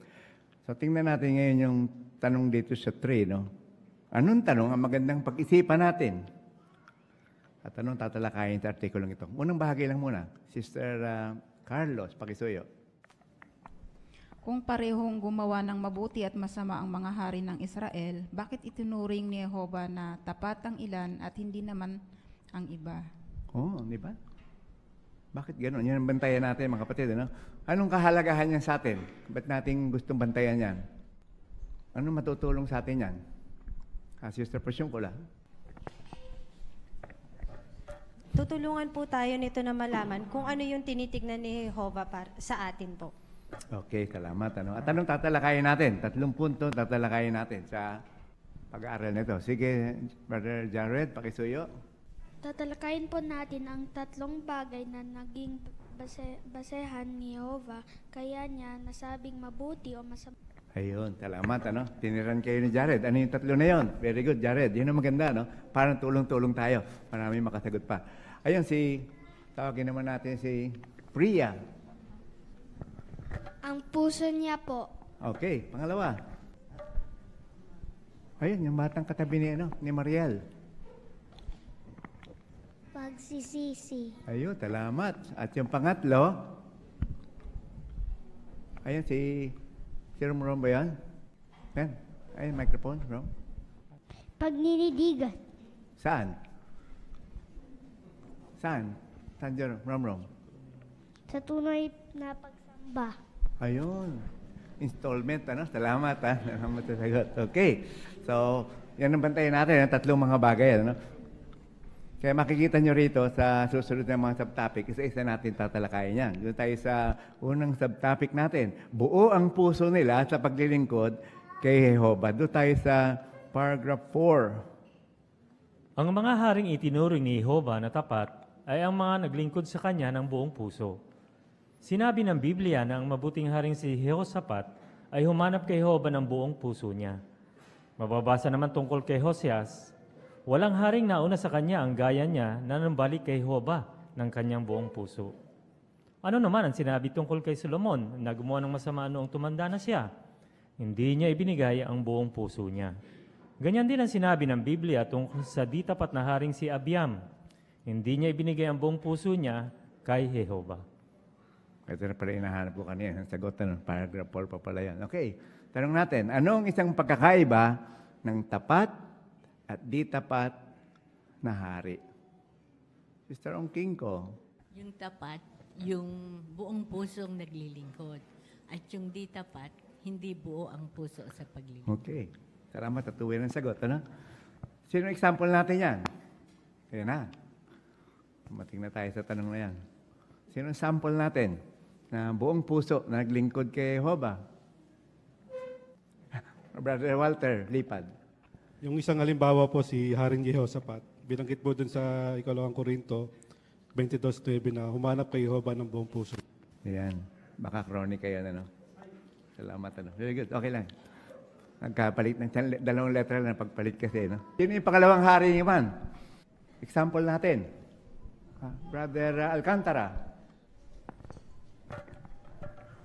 So, tingnan natin ngayon yung tanong dito sa 3, Anong tanong ang magandang pag-isipan natin? At anong tatalakayin sa artikulong ito? Unang bahagi lang muna. Sister Carlos, pakisuyo. Kung parehong gumawa ng mabuti at masama ang mga hari ng Israel, bakit itinuring ni Jehovah na tapat ang ilan at hindi naman ang iba? Di ba? Bakit gano'n? Yan ang bantayan natin, mga kapatid. Anong kahalagahan yan sa atin? Ba't natin gustong bantayan yan? Anong matutulong sa atin yan? Sister Prasyungkula. Tutulungan po tayo nito na malaman kung ano yung tinitignan ni Jehovah sa atin po. Okay, salamat. At anong tatalakayin natin? 3 punto tatalakayin natin sa pag-aaral nito. Sige, Brother Jared, pakisuyo. Tatalakayin po natin ang 3 bagay na naging basehan ni Jehovah, kaya niya nasabing mabuti o masama. Ayun, salamat. Tiniran kayo ni Jared. Ano yung 3 na yon? Very good, Jared. Yun ang maganda, Parang tulong-tulong tayo. Marami makasagot pa. Ayun, tawagin naman natin si Priya. Ang puso niya po. Okay, pangalawa. Ayun, yung batang katabi ni Mariel. Pagsisisi. Ayun, salamat. At yung pangatlo, ayun, si Rom ba yan? Yan. Ayun, microphone, Rom. Pagnindigan. Saan? Saan dyan, Rom? Sa tunay na pagsamba. Ayun. Installment, Salamat, Salamat sa sagot. Okay. So, yan ang bantayan natin, 3 mga bagay, Kaya makikita nyo rito sa susunod na mga subtopic, isa-isa natin tatalakayin yan. Doon tayo sa unang subtopic natin. Buo ang puso nila sa paglilingkod kay Jehovah. Doon tayo sa paragraph 4. Ang mga haring itinuring ni Jehovah na tapat ay ang mga naglingkod sa kanya ng buong puso. Sinabi ng Biblia na ang mabuting haring si Jehoshaphat ay humanap kay Jehovah ng buong puso niya. Mababasa naman tungkol kay Hosias, walang haring nauna sa kanya ang gaya niya na nambalik kay Jehovah ng kanyang buong puso. Ano naman ang sinabi tungkol kay Solomon na gumawa ng masama noong tumanda na siya? Hindi niya ibinigay ang buong puso niya. Ganyan din ang sinabi ng Biblia tungkol sa di tapat na haring si Abiam. Hindi niya ibinigay ang buong puso niya kay Jehovah. Ito na pala hinahanap ko kanina. Ang sagot paragraph 4 pa pala yan. Okay, tanong natin, anong isang pagkakaiba ng tapat at di tapat na hari? Sister Ongking ko. Yung tapat, yung buong pusong naglilingkod. At yung di tapat, hindi buo ang puso sa paglilingkod. Okay. Salamat at tuwin ang sagot. Sino example natin yan? Ayan na. Mating na tayo sa tanong na yan. Sino ang sample natin na buong puso na naglingkod kay Jehovah? Brother Walter, lipad. Yung isang halimbawa po si Haring Jehoshaphat. Binanggit po dun sa 2 Korinto 22:9 na humanap kay Jehovah ng buong puso. Ayan. Baka kronika yan, Salamat, Very good. Okay lang. Nagkapalit ng 2 letra na pagpalit kasi, Sino yung pangalawang hari naman? Example natin. Brother Alcantara.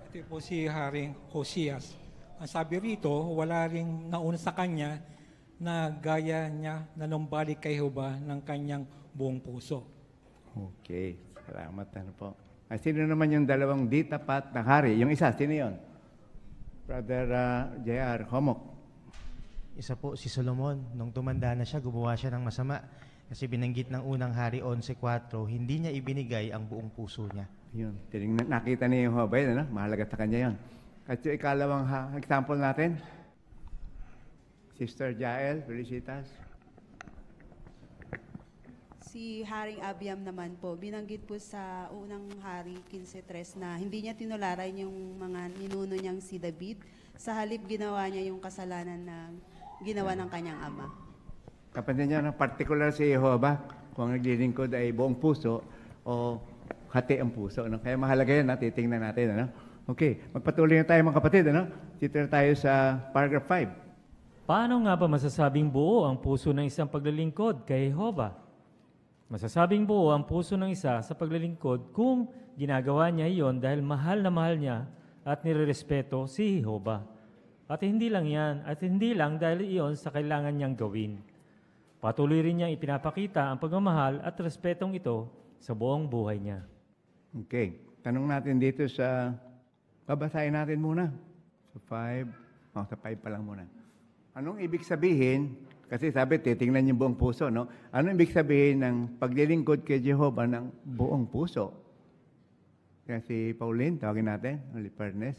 Ito po si Haring Hosias. Ang sabi rito, wala ring nauna sa kanya na gaya niya na numbalik kay Jehovah ng kanyang buong puso. Okay. Salamat, po. Sino naman yung dalawang di tapat na hari? Yung isa, sino yun? Brother J.R. Homok. Isa po si Solomon. Nung tumanda na siya, gumawa siya ng masama. Kasi binanggit ng unang hari 11:4, hindi niya ibinigay ang buong puso niya. Yun. Nakita niya yung Jehovah yun, Mahalaga sa kanya yun. At yung ikalawang example natin, Sister Jael, Felicitas. Si Haring Abiam naman po, binanggit po sa unang hari 15:3 na hindi niya tinularan yung mga ninuno niyang si David. Sa halip ginawa niya yung kasalanan na ginawa ng kanyang ama. Kapatid niya, particular si Jehovah, kung naglilingkod ay buong puso o hati ang puso. Kaya mahalaga yan, titingnan natin. Okay, magpatuloy na tayo mga kapatid. Ano? Dito na tayo sa paragraph 5. Paano nga ba masasabing buo ang puso ng isang paglilingkod kay Jehovah? Masasabing buo ang puso ng isa sa paglilingkod kung ginagawa niya iyon dahil mahal na mahal niya at nirerespeto si Jehovah. At hindi lang yan, at hindi lang dahil iyon sa kailangan niyang gawin. Patuloy rin niyang ipinapakita ang pagmamahal at respetong ito sa buong buhay niya. Okay, tanong natin dito sa, babasahin natin muna. Sa 5 pa lang muna. Anong ibig sabihin, kasi sabi, titingnan yung buong puso, no? Anong ibig sabihin ng paglilingkod kay Jehovah ng buong puso? Kaya si Pauline, tawagin natin, Holy Fairness,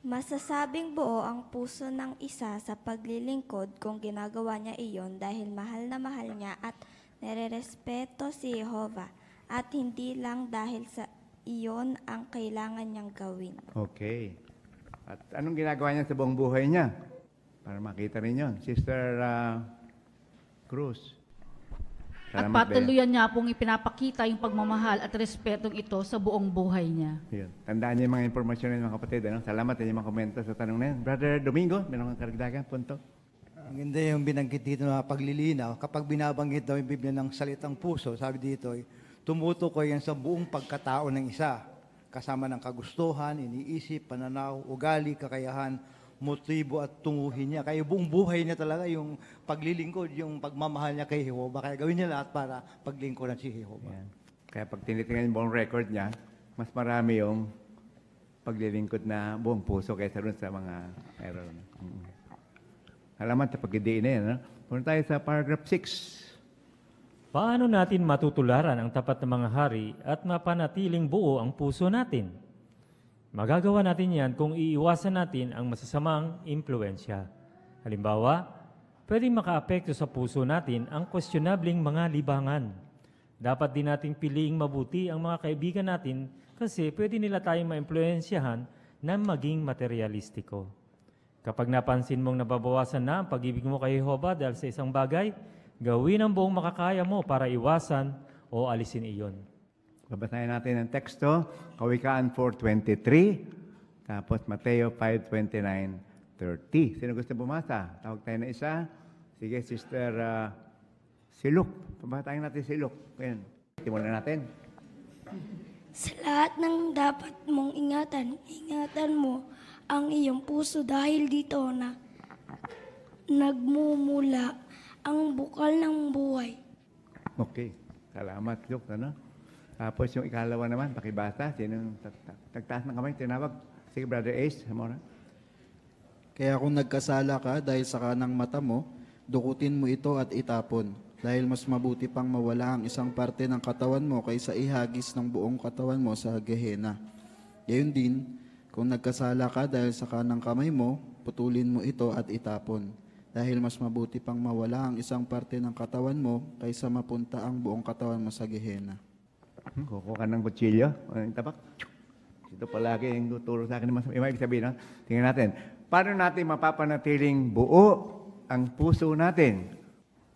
Masasabing buo ang puso ng isa sa paglilingkod kung ginagawa niya iyon dahil mahal na mahal niya at nirerespeto si Jehovah at hindi lang dahil sa iyon ang kailangan niyang gawin. Okay. At anong ginagawa niya sa buong buhay niya? Para makita rin yun. Sister Cruz. At Salamat, patuloyan niya pong ipinapakita yung pagmamahal at respetong ito sa buong buhay niya. Yun. Tandaan niyo yung mga impormasyon ng mga kapatid. Ano? Salamat sa mga komento sa tanong na yan. Brother Domingo, meron kang karagdagan, punto. Ang ganda yung binanggit dito na paglilinaw. Kapag binabanggit daw yung Biblia ng salitang puso, sabi dito, tumutukoy yan sa buong pagkatao ng isa. Kasama ng kagustuhan, iniisip, pananaw, ugali, kakayahan, motibo at tunguhin niya. Kaya buong buhay niya talaga yung paglilingkod, yung pagmamahal niya kay Jehovah. Kaya gawin niya lahat para paglingkodan si Jehovah. Yan. Kaya pag tinitingnan yung buong record niya, mas marami yung paglilingkod na buong puso kaysa rin sa mga meron. Salamat sa pagdidiin na yan. Punta tayo sa paragraph 6. Paano natin matutularan ang tapat na mga hari at mapanatiling buo ang puso natin? Magagawa natin yan kung iiwasan natin ang masasamang impluensya. Halimbawa, pwedeng makaapekto sa puso natin ang questionabling mga libangan. Dapat din nating piliing mabuti ang mga kaibigan natin kasi pwede nila tayong maimpluensyahan na maging materialistiko. Kapag napansin mong nababawasan na ang pag-ibig mo kay Jehovah dahil sa isang bagay, gawin ang buong makakaya mo para iwasan o alisin iyon. Babasahin natin ang teksto, Kawikaan 4:23, tapos Mateo 5:29-30. Sino gusto bumasa? Tawag tayo na isa. Sige, Sister Siluk. Babasahin natin Siluk. Ayan. Timulan natin. Sa lahat ng dapat mong ingatan mo ang iyong puso dahil dito na nagmumula ang bukal ng buhay. Okay. Salamat, Siluk. Ano? Tapos yung ikalawa naman, pakibasa. Sinong tagtaas ng kamay, tinawag? Sige, Brother Ace, Zamora. Kaya kung nagkasala ka dahil sa kanang mata mo, dukutin mo ito at itapon. Dahil mas mabuti pang mawala ang isang parte ng katawan mo kaysa ihagis ng buong katawan mo sa Gehenna. Gayon din, kung nagkasala ka dahil sa kanang kamay mo, putulin mo ito at itapon. Dahil mas mabuti pang mawala ang isang parte ng katawan mo kaysa mapunta ang buong katawan mo sa Gehenna. Kukuha ka ng kutsilyo, ang tabak. Ito palagi yung tuturo sa akin. Ibig sabihin, no? Tingnan natin. Paano natin mapapanatiling buo ang puso natin?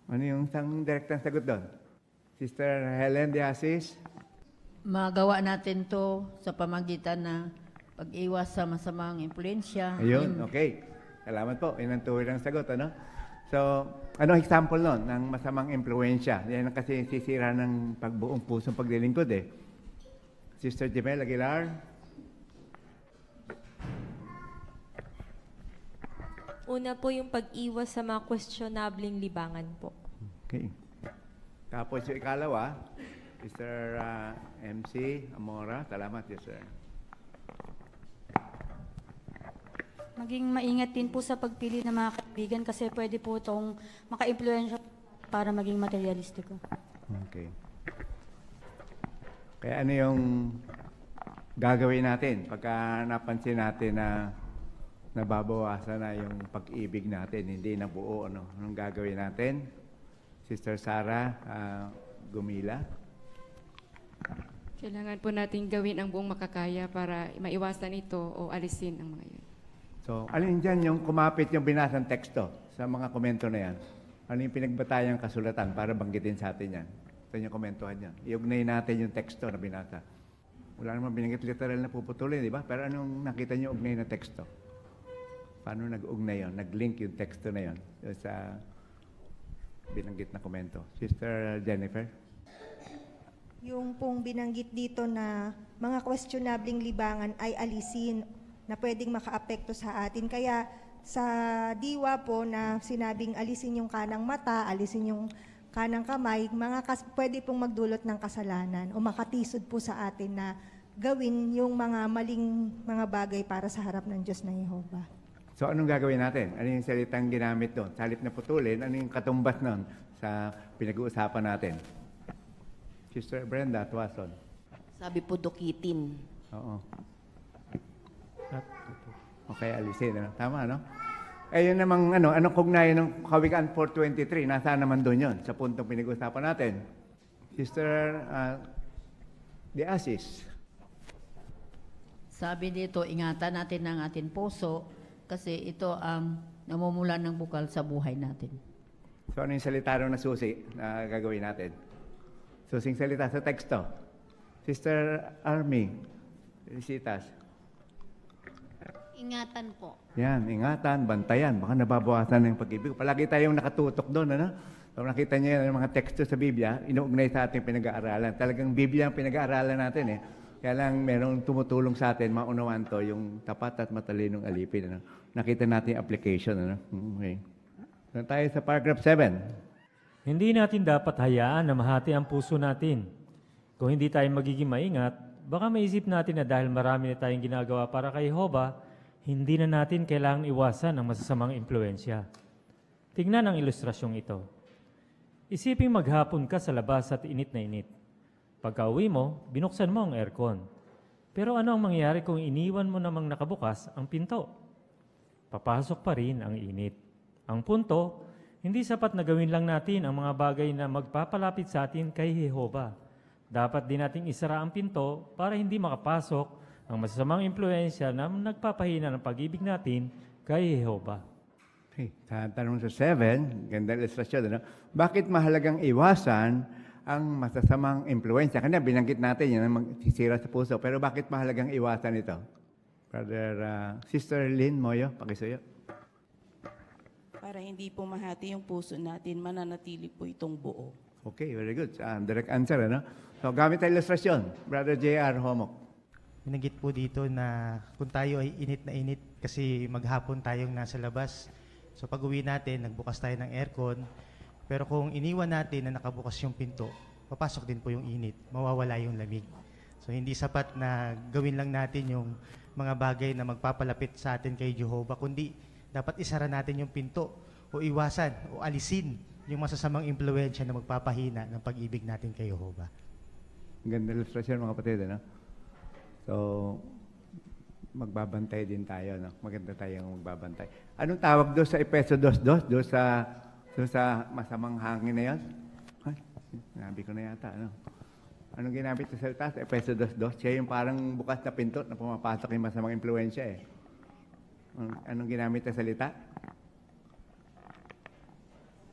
Ano yung isang direktang sagot doon? Sister Helen de Asis? Magawa natin to sa pamagitan na pag-iwas sa masamang impluensya. Ayun, okay. Salamat po. Yun ang tuwid ng sagot, ano? So, anong example nun ng masamang impluensya? Yan ang kasi sisira ng pagbuong pusong paglilingkod eh. Sister Jemel Aguilar? Una po yung pag-iwas sa mga questionabling libangan po. Okay. Tapos yung ikalawa, Sister MC Amora. Salamat, yes, sir. Maging maingat din po sa pagpili ng mga kaibigan kasi pwede po itong maka-influensya para maging materialistiko. Okay. Kaya ano yung gagawin natin pagka napansin natin na nababawasan na yung pag-ibig natin, hindi na buo, ano? Anong gagawin natin? Sister Sarah Gumila? Kailangan po natin gawin ang buong makakaya para maiwasan ito o alisin ang mga yun. So, alin dyan yung kumapit yung binasang teksto sa mga komento na yan? Ano yung pinagbatayang kasulatan para banggitin sa atin yan? Ito yung komentuhan yan. Iugnay natin yung teksto na binasa. Wala naman binanggit literal na puputulin, di ba? Pero anong nakita niyo ugnay na teksto? Paano nag-ugnay yun? Nag-link yung teksto na yun sa binanggit na komento. Sister Jennifer? Yung pong binanggit dito na mga questionabling libangan ay alisin na pwedeng makaapekto sa atin. Kaya sa diwa po na sinabing alisin yung kanang mata, alisin yung kanang kamay, pwede pong magdulot ng kasalanan o makatisod po sa atin na gawin yung mga maling mga bagay para sa harap ng Diyos na Yehova. So anong gagawin natin? Ano yung salitang ginamit doon? Sa halip na putulin, ano yung katumbas noon sa pinag-uusapan natin? Sister Brenda Tuason. Sabi po dukitin. Oo. Okay, alisin. Ano? Tama, no? Eh, yun namang, anong kugnayan ng Kawikaan 4:23? Nasaan naman doon yun sa puntong pinag-uusapan natin? Sister De Asis. Sabi dito, ingatan natin ang ating puso kasi ito ang namumulan ng bukal sa buhay natin. So ano yung salita na susi na gagawin natin? Susing salita sa teksto. Sister Army, Felicitas. Ingatan po. Yan, ingatan, bantayan. Baka nababawasan ng pag-ibig. Palagi tayong nakatutok doon, ano? Kung nakita niyo yung mga teksto sa Biblia, inuugnay sa ating pinag-aaralan. Talagang Biblia ang pinag-aaralan natin, eh. Kaya lang merong tumutulong sa atin, maunawaan to, yung tapat at matalinong alipin. Ano? Nakita natin yung application. Ano? Okay. Doon tayo sa paragraph 7. Hindi natin dapat hayaan na mahati ang puso natin. Kung hindi tayo magiging maingat, baka maisip natin na dahil marami na tayong ginagawa para kay Jehovah, hindi na natin kailangang iwasan ang masasamang impluensya. Tingnan ang ilustrasyong ito. Isiping maghapon ka sa labas at init na init. Pagka-uwi mo, binuksan mo ang aircon. Pero ano ang mangyayari kung iniwan mo namang nakabukas ang pinto? Papasok pa rin ang init. Ang punto, hindi sapat na gawin lang natin ang mga bagay na magpapalapit sa atin kay Jehovah. Dapat din nating isara ang pinto para hindi makapasok ang masasamang impluensya na nagpapahina ng pag-ibig natin kay Jehovah. Okay. Sa tanong sa 7, ganda ilustrasyon, ano? Bakit mahalagang iwasan ang masasamang impluensya? Kanya binanggit natin yun, magsisira sa puso. Pero bakit mahalagang iwasan ito? Brother, Sister Lynn Moyo, pakisuyo. Para hindi po mahati yung puso natin, mananatili po itong buo. Okay, very good. Direct answer, ano? So, gamit ang ilustrasyon. Brother J.R. Homok. Binanggit po dito na kung tayo ay init na init kasi maghapon tayong nasa labas. So pag uwi natin, nagbukas tayo ng aircon. Pero kung iniwan natin na nakabukas yung pinto, papasok din po yung init, mawawala yung lamig. So hindi sapat na gawin lang natin yung mga bagay na magpapalapit sa atin kay Jehovah, kundi dapat isara natin yung pinto o iwasan o alisin yung masasamang impluensya na magpapahina ng pag-ibig natin kay Jehovah. Ganda ilustrasyon mga kapatid, ano? So, magbabantay din tayo, no? Maganda tayong magbabantay. Anong tawag doon sa Efeso 2:2? Doon sa masamang hangin na yan? Ay, sinabi ko na yata, ano? Anong ginamit sa salita sa Efeso 2:2? Siya yung parang bukas na pinto na pumapasok yung masamang impluensya, eh. Anong ginamit sa salita?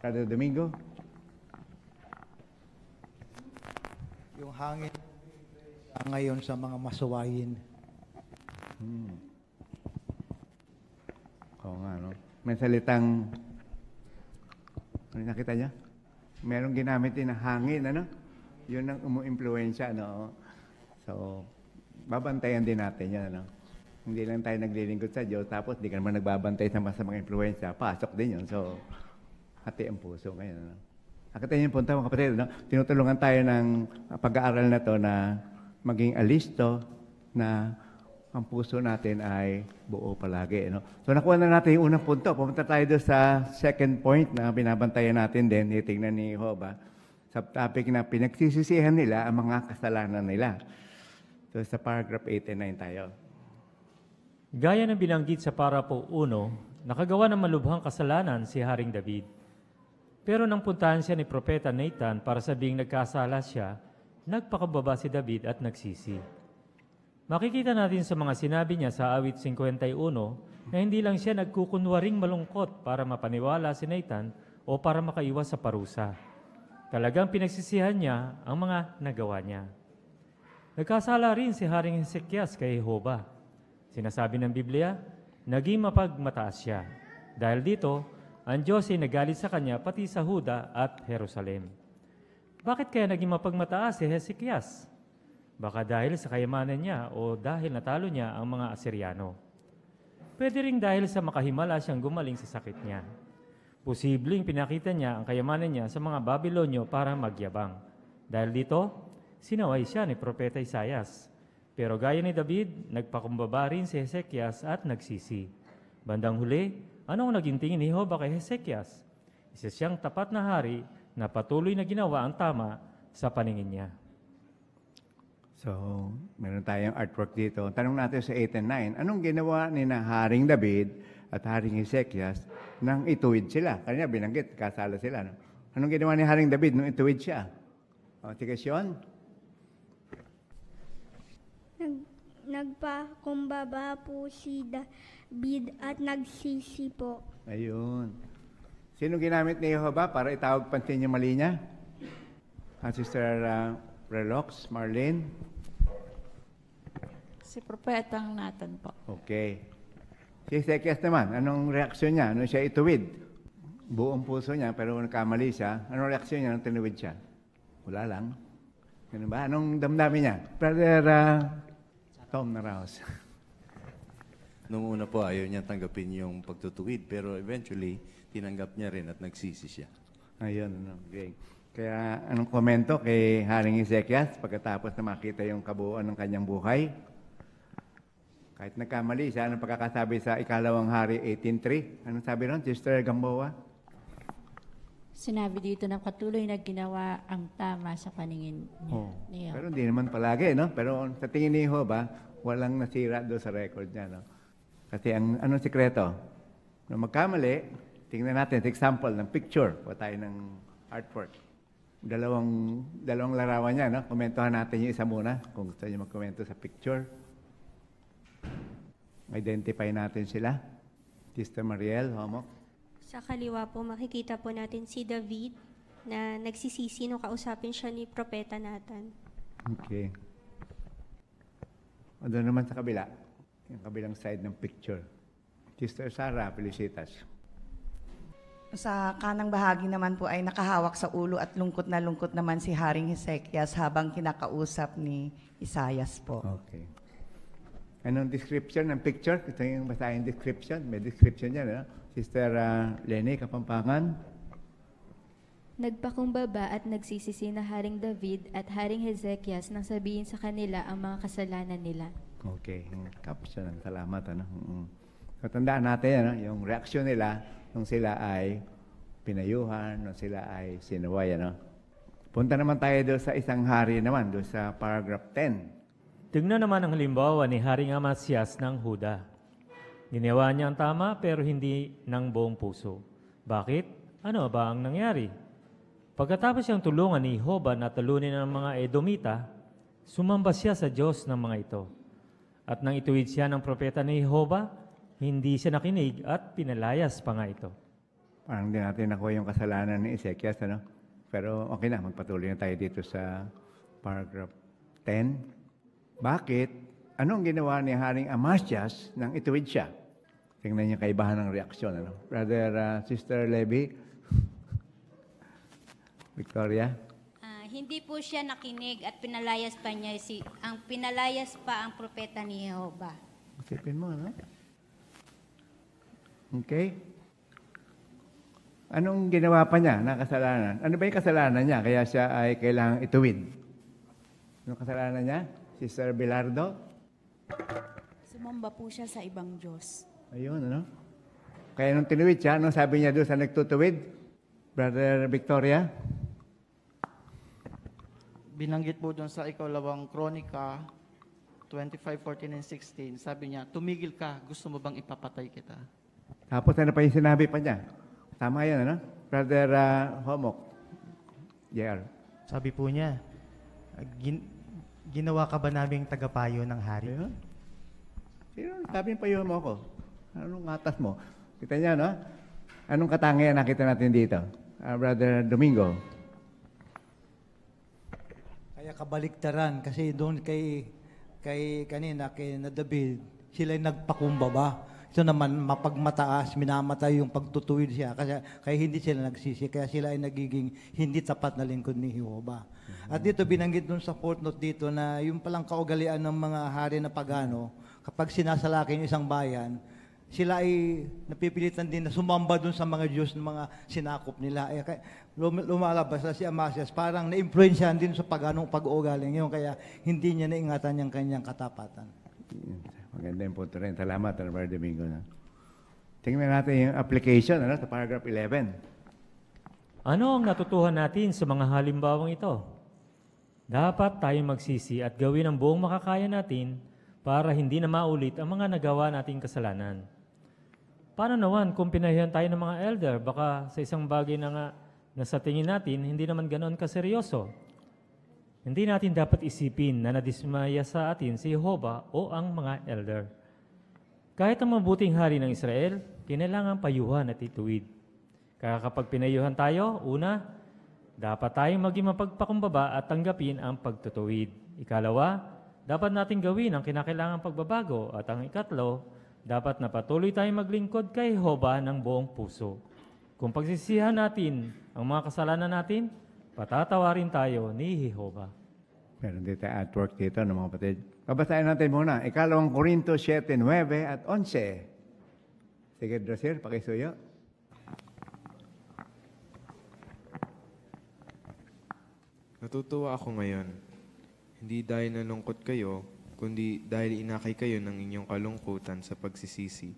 Brother Domingo? Yung hangin ngayon sa mga masuwayin. Oo nga, no? May salitang, ano nakita niya? Merong ginamit din na hangin, ano? Yun ang umu-impluensya, no? So, babantayan din natin yan, ano? Hindi lang tayo naglilingkod sa Diyos, tapos di ka naman nagbabantay sa masamang impluensya, pasok din yun. So, hati ang puso ngayon, ano? Nakita niyo yung punta, mga kapatid, no? Tinutulungan tayo ng pag-aaral na to na maging alisto na ang puso natin ay buo palagi. No? So nakuha na natin yung unang punto. Pumunta tayo doon sa second point na binabantayan natin din, titingnan ni Jehovah, sa topic na pinagsisisihan nila ang mga kasalanan nila. So sa paragraph 8 and 9 tayo. Gaya ng binanggit sa parapo 1, nakagawa ng malubhang kasalanan si Haring David. Pero nang puntahan siya ni Propeta Nathan para sabing nagkasala siya, nagpakababa si David at nagsisi. Makikita natin sa mga sinabi niya sa awit 51 na hindi lang siya nagkukunwaring malungkot para mapaniwala si Nathan o para makaiwas sa parusa. Talagang pinagsisihan niya ang mga nagawa niya. Nagkasala rin si Haring Hezekias kay Jehovah. Sinasabi ng Biblia, naging mapagmataas siya. Dahil dito, ang Diyos ay nagalit sa kanya pati sa Huda at Jerusalem. Bakit kaya naging mapagmataas si Hezekias? Baka dahil sa kayamanan niya o dahil natalo niya ang mga Asyriano. Pwede rin dahil sa makahimala siyang gumaling sa sakit niya. Posibleng pinakita niya ang kayamanan niya sa mga Babilonyo para magyabang. Dahil dito, sinaway siya ni Propeta Isaias. Pero gaya ni David, nagpakumbaba rin si Hezekias at nagsisi. Bandang huli, anong naging tingin ni Jehovah kay Hezekias? Isa siyang tapat na hari na patuloy na ginawa ang tama sa paningin niya. So, meron tayong artwork dito. Tanong natin sa 8 and 9, anong ginawa ni na Haring David at Haring Hezekias nang ituwid sila? Kanina binanggit, kasala sila. No? Anong ginawa ni Haring David nung ituwid siya? O, sige, Sean. Nagpakumbaba po si David at nagsisi po. Ayun. Sino ginamit ni Jehovah para itawag pansin yung mali niya? Sister Relox, Marlene? Si Propetang Nathan po. Okay. Si Hezekias naman, anong reaksyon niya? Nung siya ituwid? Buong puso niya, pero nagkamali siya. Anong reaksyon niya nung tinuwid siya? Wala lang. Ganun ba? Anong damdamin niya? Brother Tom Naraos. Nung una po, ayaw niya tanggapin yung pagtutuwid, pero eventually, tinanggap niya rin at nagsisi siya. Ayun, okay. Kaya anong komento kay Haring Hezekias pagkatapos na makita yung kabuuan ng kanyang buhay? Kahit nagkamali siya, anong pagkakasabi sa Ikalawang Hari 18:3? Anong sabi ron, Sister Gamboa? Sinabi dito na patuloy na ginawa ang tama sa paningin niya. Pero hindi naman palagi, no? Pero sa tingin ni Jehovah, walang nasira doon sa record niya, no? Kasi anong sikreto? Nung magkamali, tingnan natin, example ng picture, o tayo ng artwork. Dalawang larawan niya, no? Komentuhan natin yung isa muna, kung gusto niyo magkomento sa picture. Identify natin sila. Sister Mariel, Homok. Sa kaliwa po, makikita po natin si David na nagsisisi nung kausapin siya ni Propeta Nathan. Okay. O doon naman sa kabila, yung kabilang side ng picture. Sister Sarah, Felicitas. Sa kanang bahagi naman po ay nakahawak sa ulo at lungkot naman si Haring Hezekias habang kinakausap ni Isaias po. Okay. Anong description ng picture? Ito yung basahin description. May description yan, no? Sister Lenny Kapampangan. Nagpakumbaba at nagsisisi na Haring David at Haring Hezekias nang sabihin sa kanila ang mga kasalanan nila. Okay. Caption. Salamat. Ano? So, tandaan natin, ano? Yung reaksyon nila nung sila ay pinayuhan, nung sila ay sinuway. Ano? Punta naman tayo doon sa isang hari naman, doon sa paragraph 10. Tingnan naman ang halimbawa ni Haring Amasias ng Huda. Ginawa niya ang tama pero hindi ng buong puso. Bakit? Ano ba ang nangyari? Pagkatapos siyang tulungan ni Jehovah na talunin ang mga Edomita, sumamba siya sa Diyos ng mga ito. At nang ituwid siya ng propeta ni Jehovah, hindi siya nakinig at pinalayas pa nga ito. Parang hindi natin nakuha yung kasalanan ni Hezekias, ano? Pero okay na, magpatuloy na tayo dito sa paragraph 10. Bakit? Anong ginawa ni Haring Amasias nang ituwid siya? Tingnan niyo kaibahan ng reaksyon. Ano? Brother, Sister Levy, Victoria? Hindi po siya nakinig at pinalayas pa niya pinalayas pa ang propeta ni Jehovah. Isipin mo, no? Okay. Anong ginawa pa niya na kasalanan? Ano ba yung kasalanan niya kaya siya ay kailangang ituwid? Anong kasalanan niya? Sister Bilardo? Sumamba po siya sa ibang Diyos. Ayun, ano? Kaya nung tinuwid siya, anong sabi niya doon sa nagtutuwid? Brother Victoria? Binanggit po doon sa Ikalawang Kronika 25:14 and 16. Sabi niya, tumigil ka, gusto mo bang ipapatay kita? Tapos ano pa yung sinabi pa niya? Tama yan, ano? Brother Homok. JR. Sabi po niya, ginawa ka ba naming tagapayo ng hari? Sino sabi yung payo mo ako? Anong atas mo? Kita niya, no? Anong katangian nakita natin dito? Brother Domingo. Kaya kabaliktaran kasi doon kay kanina kay na David, sila yung nagpakumbaba. Ito naman mapagmataas, minamatay yung pagtutuwid siya kasi kaya hindi sila nagsisi, kaya sila ay nagiging hindi tapat na lingkod ni Jehova. At dito binanggit doon sa footnote dito na yung palang kaugalian ng mga hari na pagano, kapag sinasalaki yung isang bayan, sila ay napipilitan din na sumamba doon sa mga Diyos ng mga sinakop nila. Lumalabas na si Amasias, parang na-influensyahan din sa paganong pag-uugaling yun, kaya hindi niya naingatan yung kanyang katapatan. Maganda yung punto rin. Salamat, Brother Domingo. Tingnan natin yung application sa paragraph 11. Ano ang natutuhan natin sa mga halimbawang ito? Dapat tayong magsisi at gawin ang buong makakaya natin para hindi na maulit ang mga nagawa nating kasalanan. Paano naman kung pinahiyan tayo ng mga elder? Baka sa isang bagay na nga na sa tingin natin, hindi naman ganoon kaseryoso. Hindi natin dapat isipin na nadismaya sa atin si Jehova o ang mga elder. Kahit ang mabuting hari ng Israel, kinailangan payuhan at ituwid. Kaya kapag pinayuhan tayo, una, dapat tayong maging mapagpakumbaba at tanggapin ang pagtutuwid. Ikalawa, dapat natin gawin ang kinakailangang pagbabago. At ang ikatlo, dapat na patuloy tayong maglingkod kay Jehova ng buong puso. Kung pagsisihan natin ang mga kasalanan natin, patatawarin tayo ni Jehova. Meron dito at work dito ng mga kapatid. Babasahin natin muna. 2 Korintos 7:9 at 11. Sige, Drosir, pakisuyo. Natutuwa ako ngayon, hindi dahil nalungkot kayo, kundi dahil inakay kayo ng inyong kalungkutan sa pagsisisi.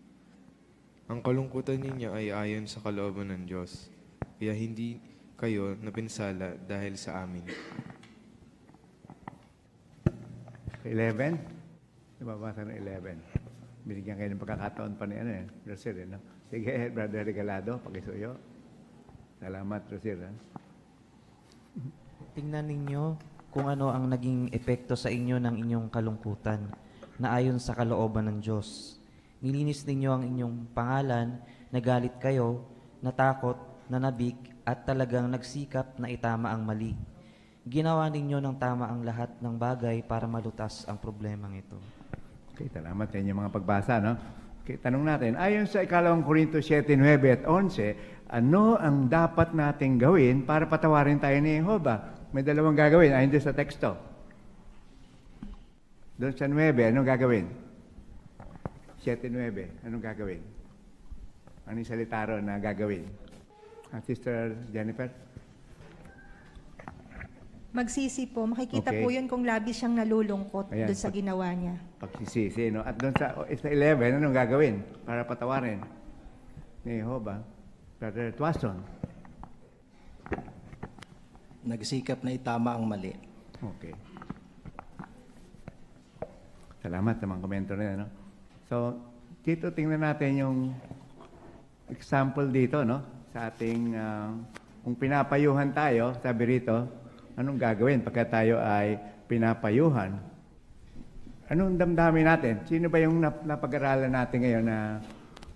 Ang kalungkutan ninyo ay ayon sa kalooban ng Diyos, kaya hindi kayo napinsala dahil sa amin. 11? Nababasa ng 11. Binigyan kayo ng pagkakataon pa ni Rosir, no? Sige, Brother Regalado, pakisuyo. Salamat, Rosir. Tingnan ninyo kung ano ang naging epekto sa inyo ng inyong kalungkutan na ayon sa kalooban ng Diyos. Nilinis ninyo ang inyong pangalan, nagalit kayo, natakot, nanabik, at talagang nagsikap na itama ang mali. Ginawa ninyo ng tama ang lahat ng bagay para malutas ang problemang ito. Okay, salamat sa inyong mga pagbasa, no? Okay, tanong natin, ayon sa 2 Korintos 7:9 at 11, ano ang dapat nating gawin para patawarin tayo ni Jehova? May dalawang gagawin, ayon din sa teksto. Doon sa 9, anong gagawin? 7:9, anong gagawin? Ano yung salita ron na gagawin? Sister Jennifer? Magsisi po. Makikita Okay. po yun kung labis siyang nalulungkot Ayan, doon sa ginawa niya. Pagsisisi, no? At doon sa 11, anong gagawin para patawarin ni Jehova? Brother Tuason? Nagsikap na itama ang mali. Okay. Salamat sa mga komento na yan, no? So, dito tingnan natin yung example dito, no? Sa ating, kung pinapayuhan tayo, sabi rito, anong gagawin pagka tayo ay pinapayuhan? Anong damdamin natin? Sino ba yung napag-aralan natin ngayon na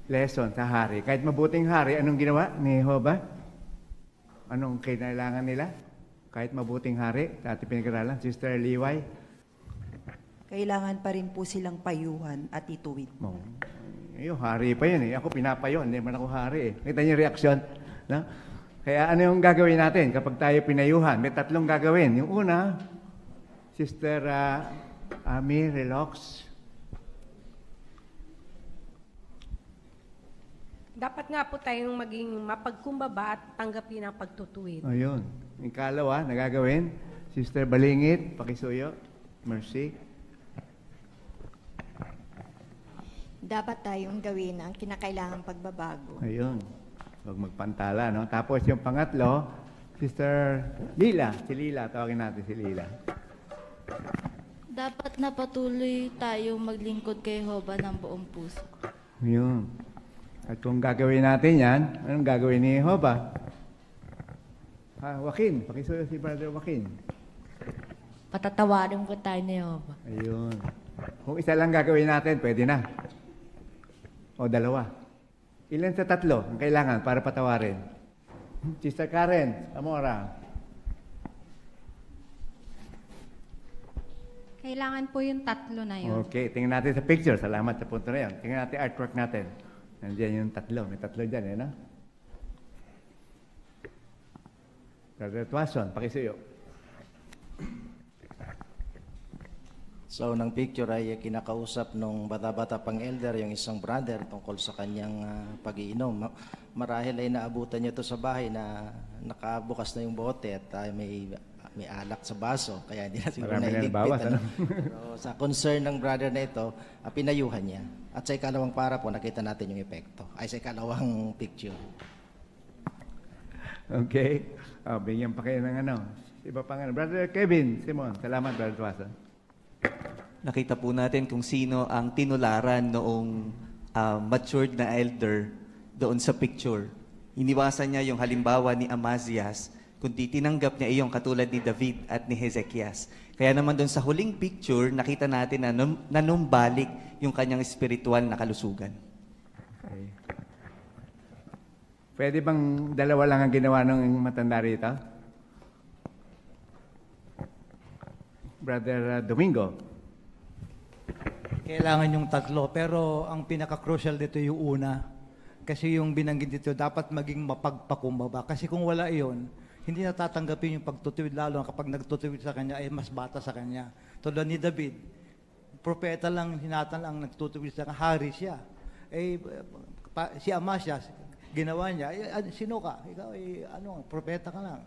lesson sa hari? Kahit mabuting hari, anong ginawa ni Jehova? Anong kailangan nila? Kahit mabuting hari, sa ating pinag-aralan, Sister Liway? Kailangan pa rin po silang payuhan at ituwid. Oh. Yung hari pa yun eh. Ako pinapayuhan, hindi man ako hari eh. Kita niyo yung reaksyon? No? Kaya ano yung gagawin natin kapag tayo pinayuhan? May 3 gagawin. Yung una, Sister Ami Relox. Dapat nga po tayong maging mapagkumbaba at tanggapin ang pagtutuwid. Ayun. Yung kalawa, nagagawin, Sister Balingit, pakisuyo, Mercy. Dapat tayong gawin ang kinakailangang pagbabago. Ayun. Huwag magpantala, no? Tapos yung pangatlo, Sister Lila. Si Lila, tawagin natin si Lila. Dapat na patuloy tayong maglingkod kay Jehova ng buong puso. Ayun. At kung gagawin natin yan, anong gagawin ni Jehova? Joaquin. Pakisuyo si Brother Joaquin. Patatawarin ko tayo ni Jehova. Ayun. Kung isa lang gagawin natin, pwede na. O 2. Ilan sa 3 ang kailangan para patawarin? Sister Karen, Amora. Kailangan po yung tatlo na yun. Okay, tingnan natin sa picture. Salamat sa punto na yan. Tingnan natin artwork natin. Nandiyan yung tatlo. May tatlo dyan, no? Brother Tuason, pakisuyo. So, ng picture ay kinakausap nung bata-bata pang elder, yung isang brother, tungkol sa kanyang pag-iinom. Marahil ay naabutan niyo ito sa bahay na nakabukas na yung bote at may alak sa baso, kaya hindi na siguro nailigpit. So, sa concern ng brother na ito, pinayuhan niya. At sa ikalawang para po, nakita natin yung epekto. Ay, sa ikalawang picture. Okay. Bigyan pa kayo ng iba pang Brother Kevin Simon, salamat, Brother Tuason. Nakita po natin kung sino ang tinularan noong matured na elder doon sa picture. Iniwasan niya yung halimbawa ni Amazias, kundi tinanggap niya iyong katulad ni David at ni Hezekias. Kaya naman doon sa huling picture, nakita natin na nanumbalik yung kanyang spiritual na kalusugan. Okay. Pwede bang dalawa lang ang ginawa ng matanda rito? Brother Domingo. Kailangan yung tatlo, pero ang pinaka-crucial dito yung una. Kasi yung binanggit dito, dapat maging mapagpakumbaba. Kasi kung wala iyon, hindi natatanggapin yung pagtutuwid, lalo kapag nagtutuwid sa kanya, ay mas bata sa kanya. Tulad ni David, propeta lang, hinatan lang nagtutuwid sa kanya, hari siya. Si Amasya, ginawa niya, sino ka? Ikaw propeta ka lang.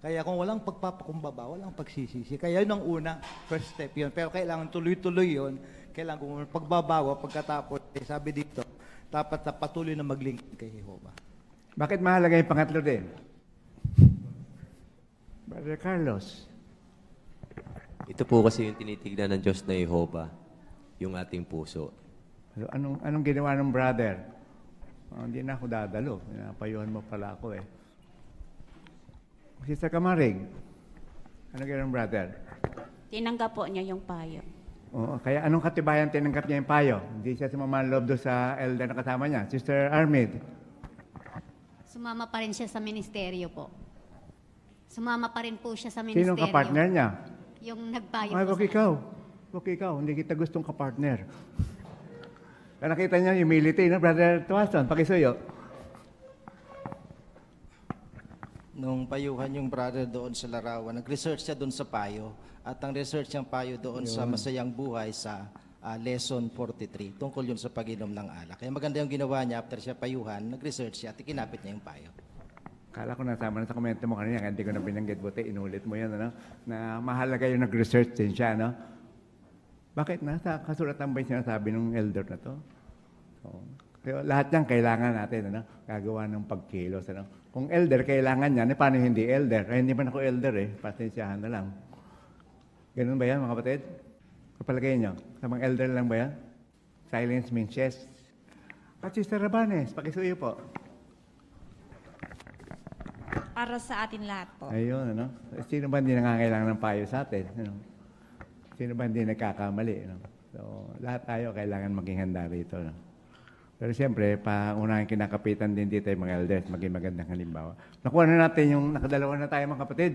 Kaya kung walang pagpapakumbaba, walang pagsisisi. Kaya yun ang una, first step yun. Pero kailangan tuloy-tuloy yun. Kailangan kung pagbabawa, pagkatapos, sabi dito, dapat na patuloy na maglingkod kay Jehovah. Bakit mahalaga yung pangatlo din? Brother Carlos. Ito po kasi yung tinitignan ng Diyos na Jehovah, yung ating puso. Anong ginawa ng brother? Hindi na ako dadalo. Pinapayuhan mo pala ako eh. Sister Kamarig, ano ginawa ng brother? Tinanggap po niya yung payo. Oo, kaya anong katibayan tinanggap niya yung payo? Hindi siya sumamanloob doon sa elder na kasama niya. Sister Armid. Sumama pa rin siya sa ministeryo po. Sumama pa rin po siya sa ministeryo. Sino kapartner niya? Yung nagpayo Ay, po wag ikaw. Wag ikaw. Hindi kita gustong kapartner. Kaya nakita niya humility, no? Brother Tuason, pakisuyo. Nung payuhan yung brother doon sa larawan, nag-research siya doon sa payo. At ang research niyang payo doon sa Masayang Buhay sa Lesson 43. Tungkol yun sa pag-inom ng alak. Kaya maganda yung ginawa niya after siya payuhan, nag-research siya at ikinapit niya yung payo. Kala ko nasama na sa komento mo kanina, kaya hindi ko na binanggit, buti inulit mo yan, ano? Na mahalaga yung nag-research din siya, no? Bakit? Nasa kasulatan ba yung sinasabi ng elder na to? So, kaya lahat yan kailangan natin, ano? Gagawa ng pagkilos, ano? Kung elder, kailangan yan, paano hindi elder? Ay, hindi man ako elder eh, pasensyahan na lang. Ganun ba yan, mga kapatid? Kapalagay nyo, sa mga elder lang ba yan? Silence means yes. At Sister Rabanes, pakisuyo po. Para sa atin lahat po. Ayun, ano? Sino ba hindi nangangailangan ng payo sa atin? Ano? Sino ba hindi nagkakamali? Ano? So, lahat tayo kailangan maging handa rito. No? Pero siyempre, unang kinakapitan din dito yung mga elders, maging magandang halimbawa. Nakuha na natin yung, nakadalawa na tayo mga kapatid.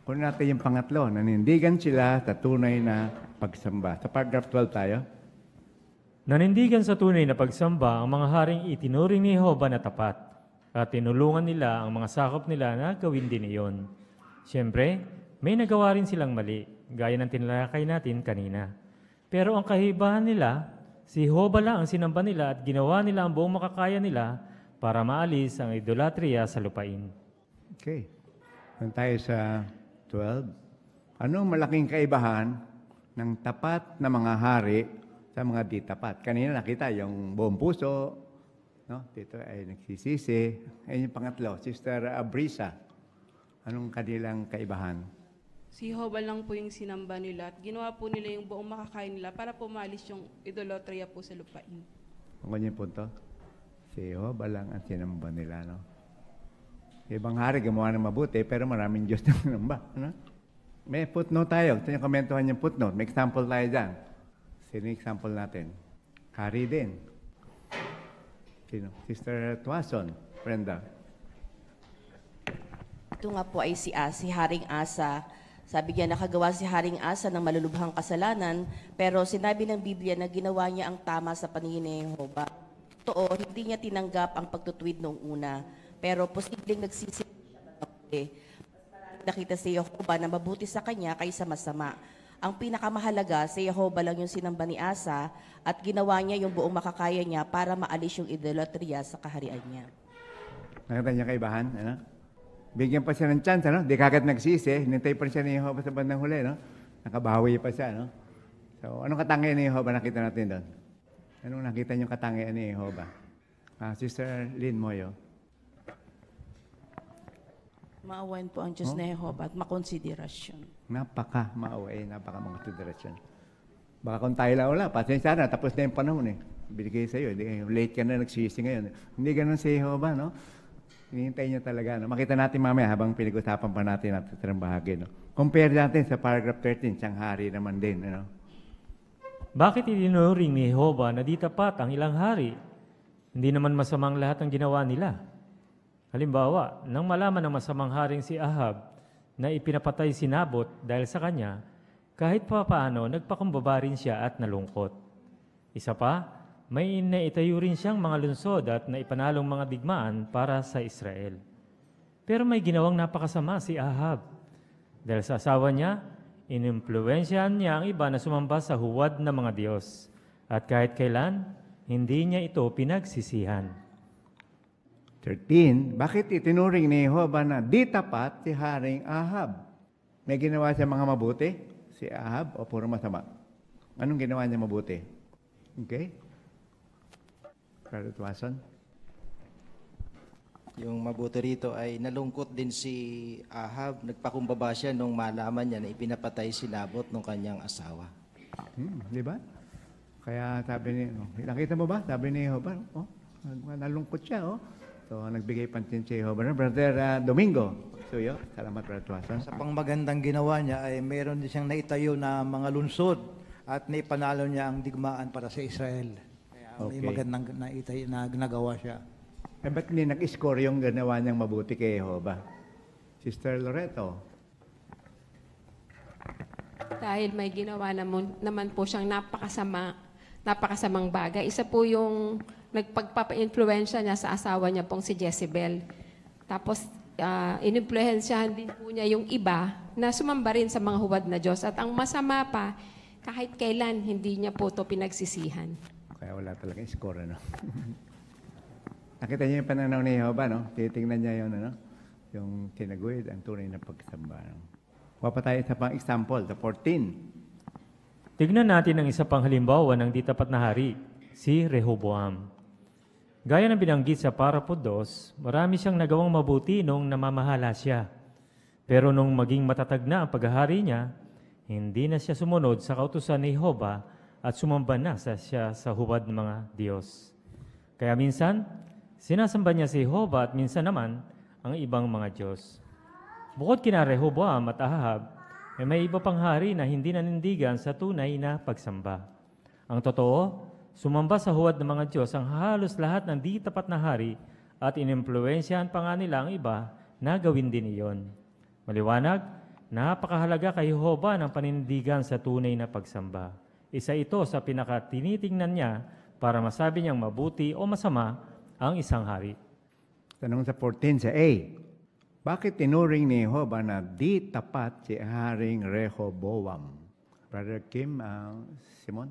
Kuha natin yung pangatlo, nanindigan sila sa tunay na pagsamba. Sa paragraph 12 tayo. Nanindigan sa tunay na pagsamba ang mga haring itinuring ni Jehovah na tapat at tinulungan nila ang mga sakop nila na gawin din iyon. Siyempre, may nagawa rin silang mali, gaya ng tinalakay natin kanina. Pero ang kahibahan nila, si Jehovah lang ang sinamba nila at ginawa nila ang buong makakaya nila para maalis ang idolatria sa lupain. Okay. Doon tayo sa 12. Anong malaking kaibahan ng tapat na mga hari sa mga di tapat? Kanina nakita yung buong puso, no? Dito ay nagsisisi. Ayun yung pangatlo, Sister Abrisa. Anong kanilang kaibahan? Si Jehovah lang po yung sinamba nila at ginawa po nila yung buong makakain nila para pumalis yung idolatria po sa lupain. Ang kanyang punto? Si Jehovah lang ang sinamba nila, no? Ibang hari gumawa ng mabuti, pero maraming Diyos na sinamba. Ano? May footnote tayo. Gusto niyo komentuhan yung footnote. May example tayo dyan. Sino yung example natin? Hari din. Sino? Sister Tuason. Brenda. Ito nga po ay si Haring Asa Sabi niya, nakagawa si Haring Asa ng malulubhang kasalanan, pero sinabi ng Biblia na ginawa niya ang tama sa paningin ni Jehovah. Totoo, hindi niya tinanggap ang pagtutuwid noong una, pero posibleng nagsisi siya mabuti. Nakita si Jehovah na mabuti sa kanya kaysa masama. Ang pinakamahalaga, si Jehovah lang yung sinamba ni Asa at ginawa niya yung buong makakaya niya para maalis yung idolatria sa kaharian niya. Nakita niya kaibahan, ano? Bigyan pa siya ng chance, ano? Di kagad nagsisi, hinintay pa siya ni Jehovah sa bandang huli, no? Nakabawi pa siya, no? So, anong katangian ni Jehovah nakita natin doon? Anong nakita niyong katangian ni Jehovah? Sister Lynn Moyo. Maawain po ang Diyos na Jehovah at makonsiderasyon. Napaka-maawain, napaka-konsiderasyon. Baka kung tayo lang wala, pasensya na, tapos na yung panahon eh. Binigay sa'yo, late ka na nagsisi ngayon. Hindi ganun si Jehovah, no? Hinihintay niya talaga. No? Makita natin mamaya habang pinag-usapan pa natin at ilang bahagi. No? Compare natin sa paragraph 13, siyang hari naman din. Ano? Bakit itinuring ni Jehovah na di tapat ang ilang hari? Hindi naman masamang lahat ang ginawa nila. Halimbawa, nang malaman ng masamang haring si Ahab na ipinapatay si Nabot dahil sa kanya, kahit pa paano, nagpakumbaba rin siya at nalungkot. Isa pa, may naitayo rin siyang mga lungsod at naipanalong mga digmaan para sa Israel. Pero may ginawang napakasama si Ahab. Dahil sa asawa niya, inimpluwensyahan niya ang iba na sumamba sa huwad ng mga Diyos. At kahit kailan, hindi niya ito pinagsisihan. 13, bakit itinuring ni Jehovah na di tapat si Haring Ahab? May ginawa siya mga mabuti? Si Ahab o puro masama? Anong ginawa niya mabuti? Okay? Brother Watson? Yung mabuti rito ay nalungkot din si Ahab. Nagpakumbaba siya nung malaman niya na ipinapatay si Nabot ng kanyang asawa. Di ba? Kaya sabi ni, nakita mo ba? Sabi ni Jehovah, nalungkot siya, So, nagbigay pansin si Jehovah. Brother Domingo. Suyo, salamat, Brother Watson. Sa pangmagandang ginawa niya ay meron din siyang naitayo na mga lungsod at naipanalo niya ang digmaan para sa Israel. Kaya may magandang naitayo na nagawa siya. Ba't hindi nag-score yung ginawa niyang mabuti kay Jehovah? Sister Loreto. Dahil may ginawa naman po siyang napakasamang bagay. Isa po yung nagpagpapa-influensya niya sa asawa niya pong si Jezebel. Tapos, inimpluensyahan din po niya yung iba na sumamba rin sa mga huwad na Diyos. At ang masama pa, kahit kailan, hindi niya po ito pinagsisihan. Kaya wala talaga score, ano? Nakita niyo yung pananaw ni Jehovah, no? Titingnan niya yun, ano? Yung tinaguyod, ang tunay na pagsamba. Wapa tayo sa pang example, sa 14. Tignan natin ang isa pang halimbawa ng di tapat na hari, si Rehoboam. Gaya ng binanggit sa paragraph 2, marami siyang nagawang mabuti nung namamahala siya. Pero nung maging matatag na ang paghahari niya, hindi na siya sumunod sa kautusan ni Jehovah at sumamba na siya sa huwad ng mga Diyos. Kaya minsan, sinasamba niya si Jehovah at minsan naman ang ibang mga Diyos. Bukod kina Rehoboam at Ahab, may iba pang hari na hindi nanindigan sa tunay na pagsamba. Ang totoo, sumamba sa huwad ng mga Diyos ang halos lahat ng di tapat na hari at inimpluwensyahan pa nga nila ang iba na gawin din iyon. Maliwanag, napakahalaga kay Jehovah ng panindigan sa tunay na pagsamba. Isa ito sa pinakatinitingnan niya para masabi niyang mabuti o masama ang isang hari. Tanong sa 14 sa A. Bakit tinuring ni Jehovah na di tapat si Haring Rehoboam? Brother Kim, Simon?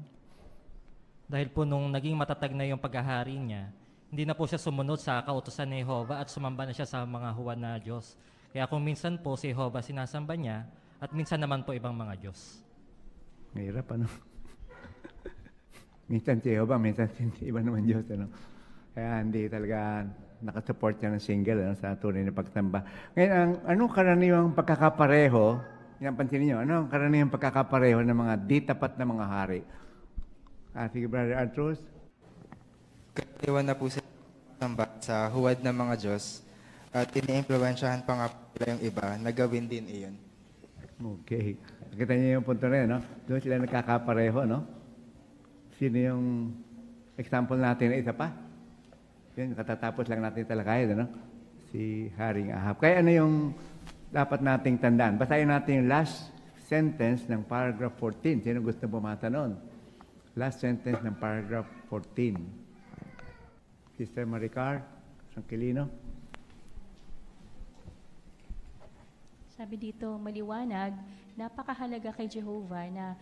Dahil po nung naging matatag na yung paghahari niya, hindi na po siya sumunod sa kautusan ni Jehovah at sumamba na siya sa mga huwad na Diyos. Kaya kung minsan po si Jehovah sinasamba niya at minsan naman po ibang mga Diyos. Mahirap, ano? Minsan si Jehovah, minsan si iba naman Diyos, ano? Kaya hindi talaga nakasupport siya ng single, ano, sa tunay na pagsamba. Ngayon, anong karaniwang pagkakapareho, yan pansinin niyo, anong karaniwang pagkakapareho ng mga di tapat na mga hari? Sige, Brother Artros. Katiwan na po sa huwad ng mga Diyos at ini-impluwensyahan pa nga pala yung iba na gawin din iyon. Okay. Nakita niyo yung punto na yun, no? Doon sila nagkakapareho, no? Sino yung example natin na isa pa? Yun, katatapos lang natin talakayan, no? Si Haring Ahab. Kaya ano yung dapat nating tandaan? Basahin natin yung last sentence ng paragraph 14. Sino gusto bumasa noon? Last sentence ng paragraph 14. Sister Maricar, Sangkilino. Sabi dito, maliwanag, napakahalaga kay Jehovah na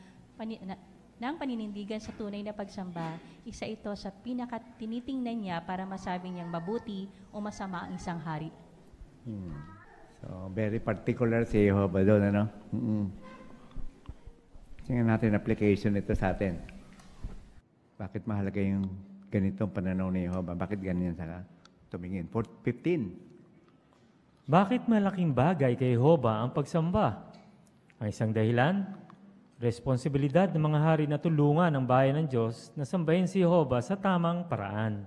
ang paninindigan sa tunay na pagsamba, isa ito sa pinakatinitingnan niya para masabing niyang mabuti o masama ang isang hari. So, very particular si Jehovah doon, ano? Tingnan natin application nito sa atin. Bakit mahalaga yung ganitong pananaw ni Jehovah? Bakit ganyan sa tumingin? 15. Bakit malaking bagay kay Jehovah ang pagsamba? Ang isang dahilan, responsibilidad ng mga hari na tulungan ang bayan ng Diyos na sambahin si Jehovah sa tamang paraan.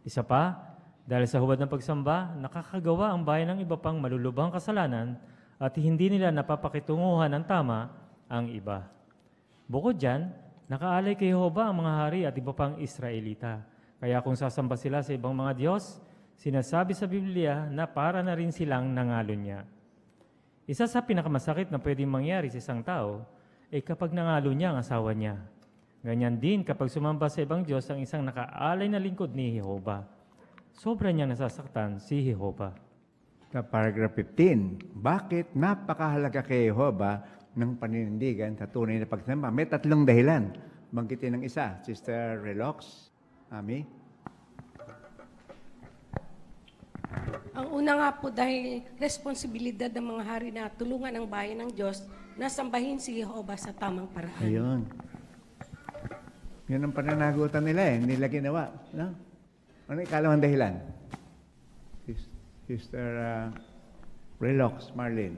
Isa pa, dahil sa hubad ng pagsamba, nakakagawa ang bayan ng iba pang malulubhang kasalanan at hindi nila napapakitunguhan ng tama ang iba. Bukod dyan, nakaalay kay Jehovah ang mga hari at iba pang Israelita. Kaya kung sasamba sila sa ibang mga Diyos, sinasabi sa Biblia na para na rin silang nangalon niya. Isa sa pinakamasakit na pwedeng mangyari sa isang tao ay kapag nangalo niya ang asawa niya. Ganyan din kapag sumamba sa ibang Diyos ang isang nakaalay na lingkod ni Jehovah. Sobra niyang nasasaktan si Jehovah. Sa paragraph 15, bakit napakahalaga kay Jehovah ng paninindigan sa tunay na pagsamba? May 3 dahilan. Banggitin ng isa, Sister Relox, Ami. Ang una nga po dahil responsibilidad ng mga hari na tulungan ang bayan ng Diyos na sambahin si Jehovah sa tamang paraan. Ayun. Yun ang pananagutan nila hindi nila ginawa. No? Ano yung ikalawang dahilan? Sister Relox, Marlene.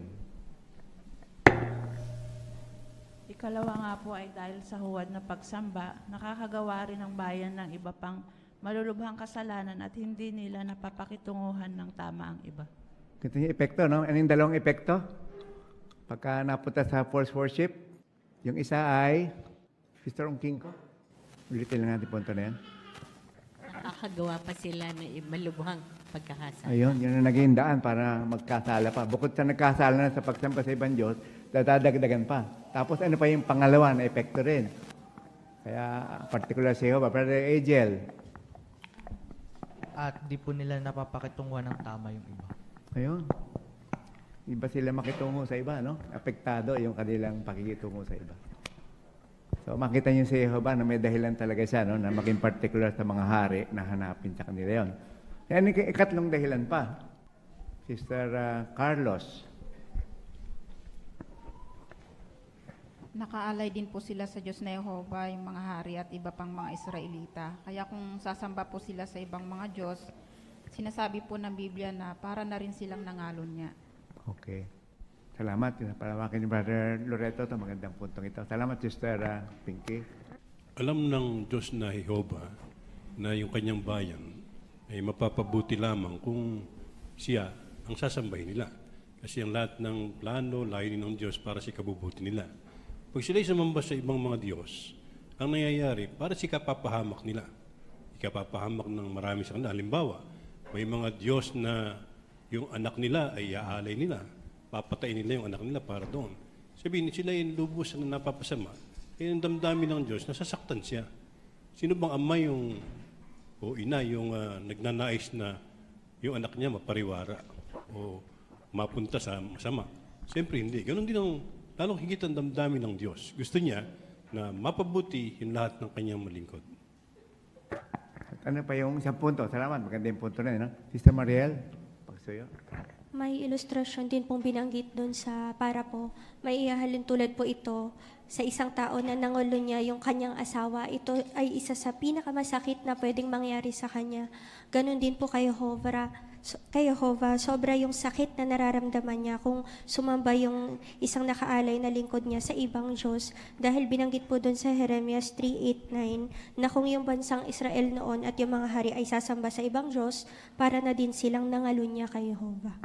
Ikalawa nga po ay dahil sa huwad na pagsamba, nakakagawa rin ang bayan ng iba pang malulubhang kasalanan at hindi nila napapakitunguhan ng tama ang iba. Ito yung epekto, no? Ano yung dalawang epekto? Pagka napunta sa false worship, yung isa ay, Sister Ongking ko, ulitin lang natin punto na yan. Nakakagawa pa sila ng malubhang pagkakasala. Ayun, yun ang naging daan para magkasala pa. Bukod sa nagkasala na sa pagsamba sa ibang Diyos, dadagdagan pa. Tapos ano pa yung pangalawa na epekto rin? Kaya particular sa Jehovah, Brother Angel. At di po nila napapakitunguhan ng tama yung iba. Ayun. Iba sila makitungo sa iba, no? Apektado yung kanilang pakikitungo sa iba. So makita niyo si Jehovah na may dahilan talaga siya, no? Na maging particular sa mga hari na hanapin sa kanila yon. Yan yung ikatlong dahilan pa. Sister Carlos. Nakaalay din po sila sa Diyos na Jehovah, yung mga hari at iba pang mga Israelita. Kaya kung sasamba po sila sa ibang mga Diyos, sinasabi po ng Biblia na para na rin silang nangalon niya. Okay. Salamat. Palawakin ni Brother Loreto. Ito, magandang puntong ito. Salamat, Sister Pinky. Alam ng Diyos na Jehovah na yung kanyang bayan ay mapapabuti lamang kung siya ang sasambahin nila. Kasi ang lahat ng plano, layunin ng Diyos para sa ikabubuti nila. Pag sila'y sumamba sa ibang mga Diyos, ang nangyayari, para si kapapahamak nila. Ikapapahamak ng marami sa kanila. Halimbawa, may mga Diyos na yung anak nila ay iaalay nila. Papatayin nila yung anak nila para doon. Sabihin, sila yung lubos na napapasama. Kaya ang damdamin ng Diyos, nasasaktan siya. Sino bang ama yung, o ina yung nagnanais na yung anak niya mapariwara o mapunta sa masama? Siyempre hindi. Ganon din ang lalong higit ang damdamin ng Diyos. Gusto niya na mapabuti yung lahat ng kanyang malingkod. Ano pa yung isang punto? Salamat. Maganda yung punto na yun. No? Sister Mariel, pagsuyo. May ilustrasyon din pong binanggit doon sa para po. May ihahalin tulad po ito sa isang tao na nangulo niya yung kanyang asawa. Ito ay isa sa pinakamasakit na pwedeng mangyari sa kanya. Ganon din po kay Jehovah, sobra yung sakit na nararamdaman niya kung sumamba yung isang nakaalay na lingkod niya sa ibang Diyos. Dahil binanggit po doon sa Jeremias 3:8-9 na kung yung bansang Israel noon at yung mga hari ay sasamba sa ibang Diyos, para na din silang nangalunya kay Jehovah.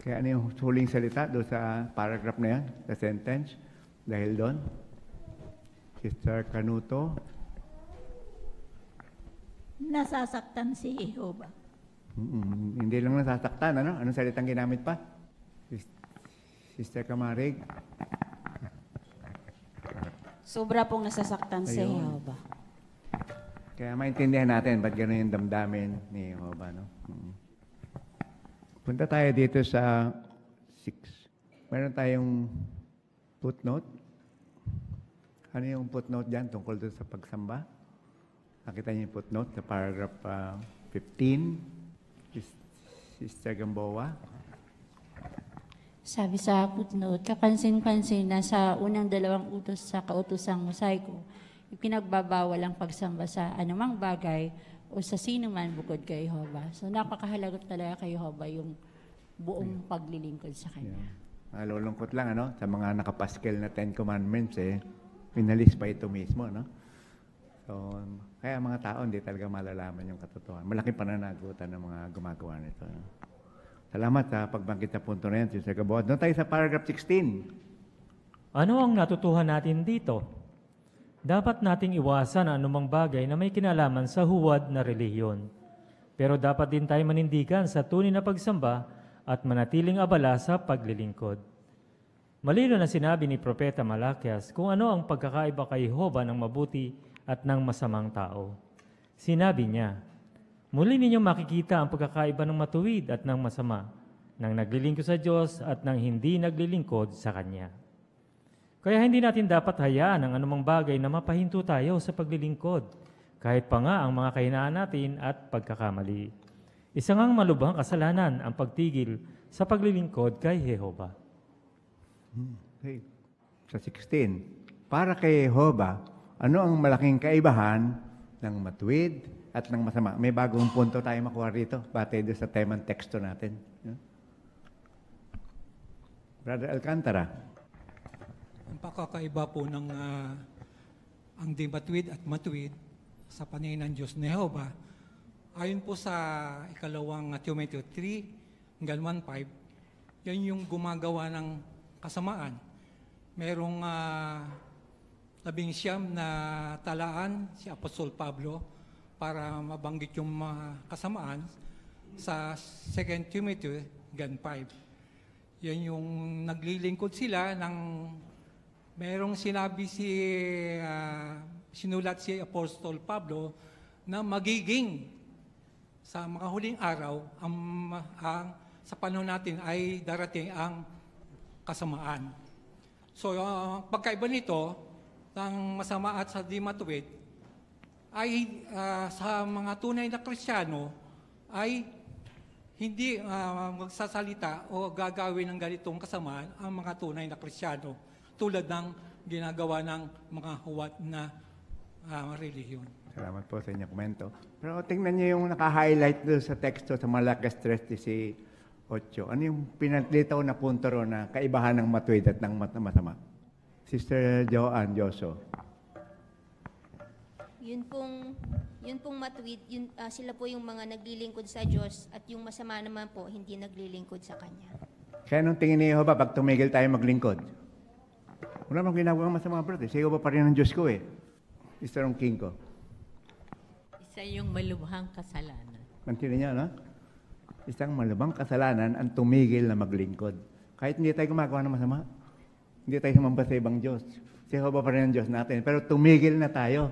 Kaya ano yung huling salita doon sa paragraph na yan, sa sentence? Dahil doon, Sister Canuto. Nasasaktan si Jehovah. Hindi lang nasasaktan, ano? Anong salitang ginamit pa? Sister Kamarig? Sobra pong nasasaktan sa Ayun. Jehovah. Kaya maintindihan natin ba't gano'n yung damdamin ni Jehovah, no? Punta tayo dito sa 6. Meron tayong footnote. Ano yung footnote dyan tungkol doon sa pagsamba? Nakita niyo yung footnote sa paragraph 15. Sister Gamboa. Sabi sa footnote, kapansin-pansin na sa unang 2 utos sa kautosang mosaiko, ipinagbabawal ang pagsamba sa anumang bagay o sa sino man bukod kay Jehovah. So napakahalaga talaga kay Jehovah yung buong paglilingkod sa Kanya. Nalulungkot lang, ano? Sa mga nakapaskel na 10 Commandments, pinalis pa ito mismo, no? So, kaya mga tao hindi talaga malalaman yung katotohanan. Malaking pananagutan ng mga gumagawa nito. No? Salamat sa pagbangkit sa punto na yan, Sister Gamboa. Doon tayo sa paragraph 16. Ano ang natutuhan natin dito? Dapat nating iwasan ang anumang bagay na may kinalaman sa huwad na relihiyon. Pero dapat din tayo manindigan sa tunay na pagsamba at manatiling abala sa paglilingkod. Malino na sinabi ni Propeta Malakias kung ano ang pagkakaiba kay Jehovah ng mabuti at ng masamang tao. Sinabi niya, muli ninyong makikita ang pagkakaiba ng matuwid at ng masama, ng naglilingkod sa Diyos at ng hindi naglilingkod sa Kanya. Kaya hindi natin dapat hayaan ang anumang bagay na mapahinto tayo sa paglilingkod, kahit pa nga ang mga kahinaan natin at pagkakamali. Isang ang malubhang kasalanan ang pagtigil sa paglilingkod kay Jehovah. Okay. Sa 16, para kay Jehovah, ano ang malaking kaibahan ng matuwid at ng masama? May bagong punto tayo makuha rito, batay doon sa temang teksto natin. Brother Alcantara. Ang pakakaiba po ng ang di matuwid at matuwid sa paningin ng Diyos ni Jehovah, ayon po sa ikalawang Timothy 3 hanggang 1:5, yan yung gumagawa ng kasamaan. Merong 19 na talaan si Apostol Pablo para mabanggit yung mga kasamaan sa 2 Timothy 5. Yan yung naglilingkod sila ng merong sinabi sinulat si Apostol Pablo na magiging sa mga huling araw sa panahon natin ay darating ang kasamaan. So, pagkaiba nito ng masama at sa di matuwid ay sa mga tunay na Kristiyano ay hindi magsasalita o gagawin ng ganitong kasamaan ang mga tunay na Kristiyano tulad ng ginagawa ng mga huwad na relihiyon. Salamat po sa inyong komento. Pero tingnan niyo yung naka-highlight doon sa teksto sa Malakias 3:18. Ano yung pinalitaw na punto ro na kaibahan ng matuwid at ng masama? Sister Joanne Joso. Yun pong matuwid, sila po yung mga naglilingkod sa Diyos at yung masama naman po, hindi naglilingkod sa Kanya. Kaya nung tingin ni Jehovah, pag tumigil tayo maglingkod, wala mang ginagawa masama, brother. Si Jehovah pa rin ang Diyos ko eh. Sister King ko. Isa yung malubhang kasalanan. Mantinan niya, no? Isang malubhang kasalanan ang tumigil na maglingkod. Kahit hindi tayo gumagawa ng masama. Hindi tayo sumamba sa ibang Diyos. Si Jehovah pa rin ang Diyos natin. Pero tumigil na tayo.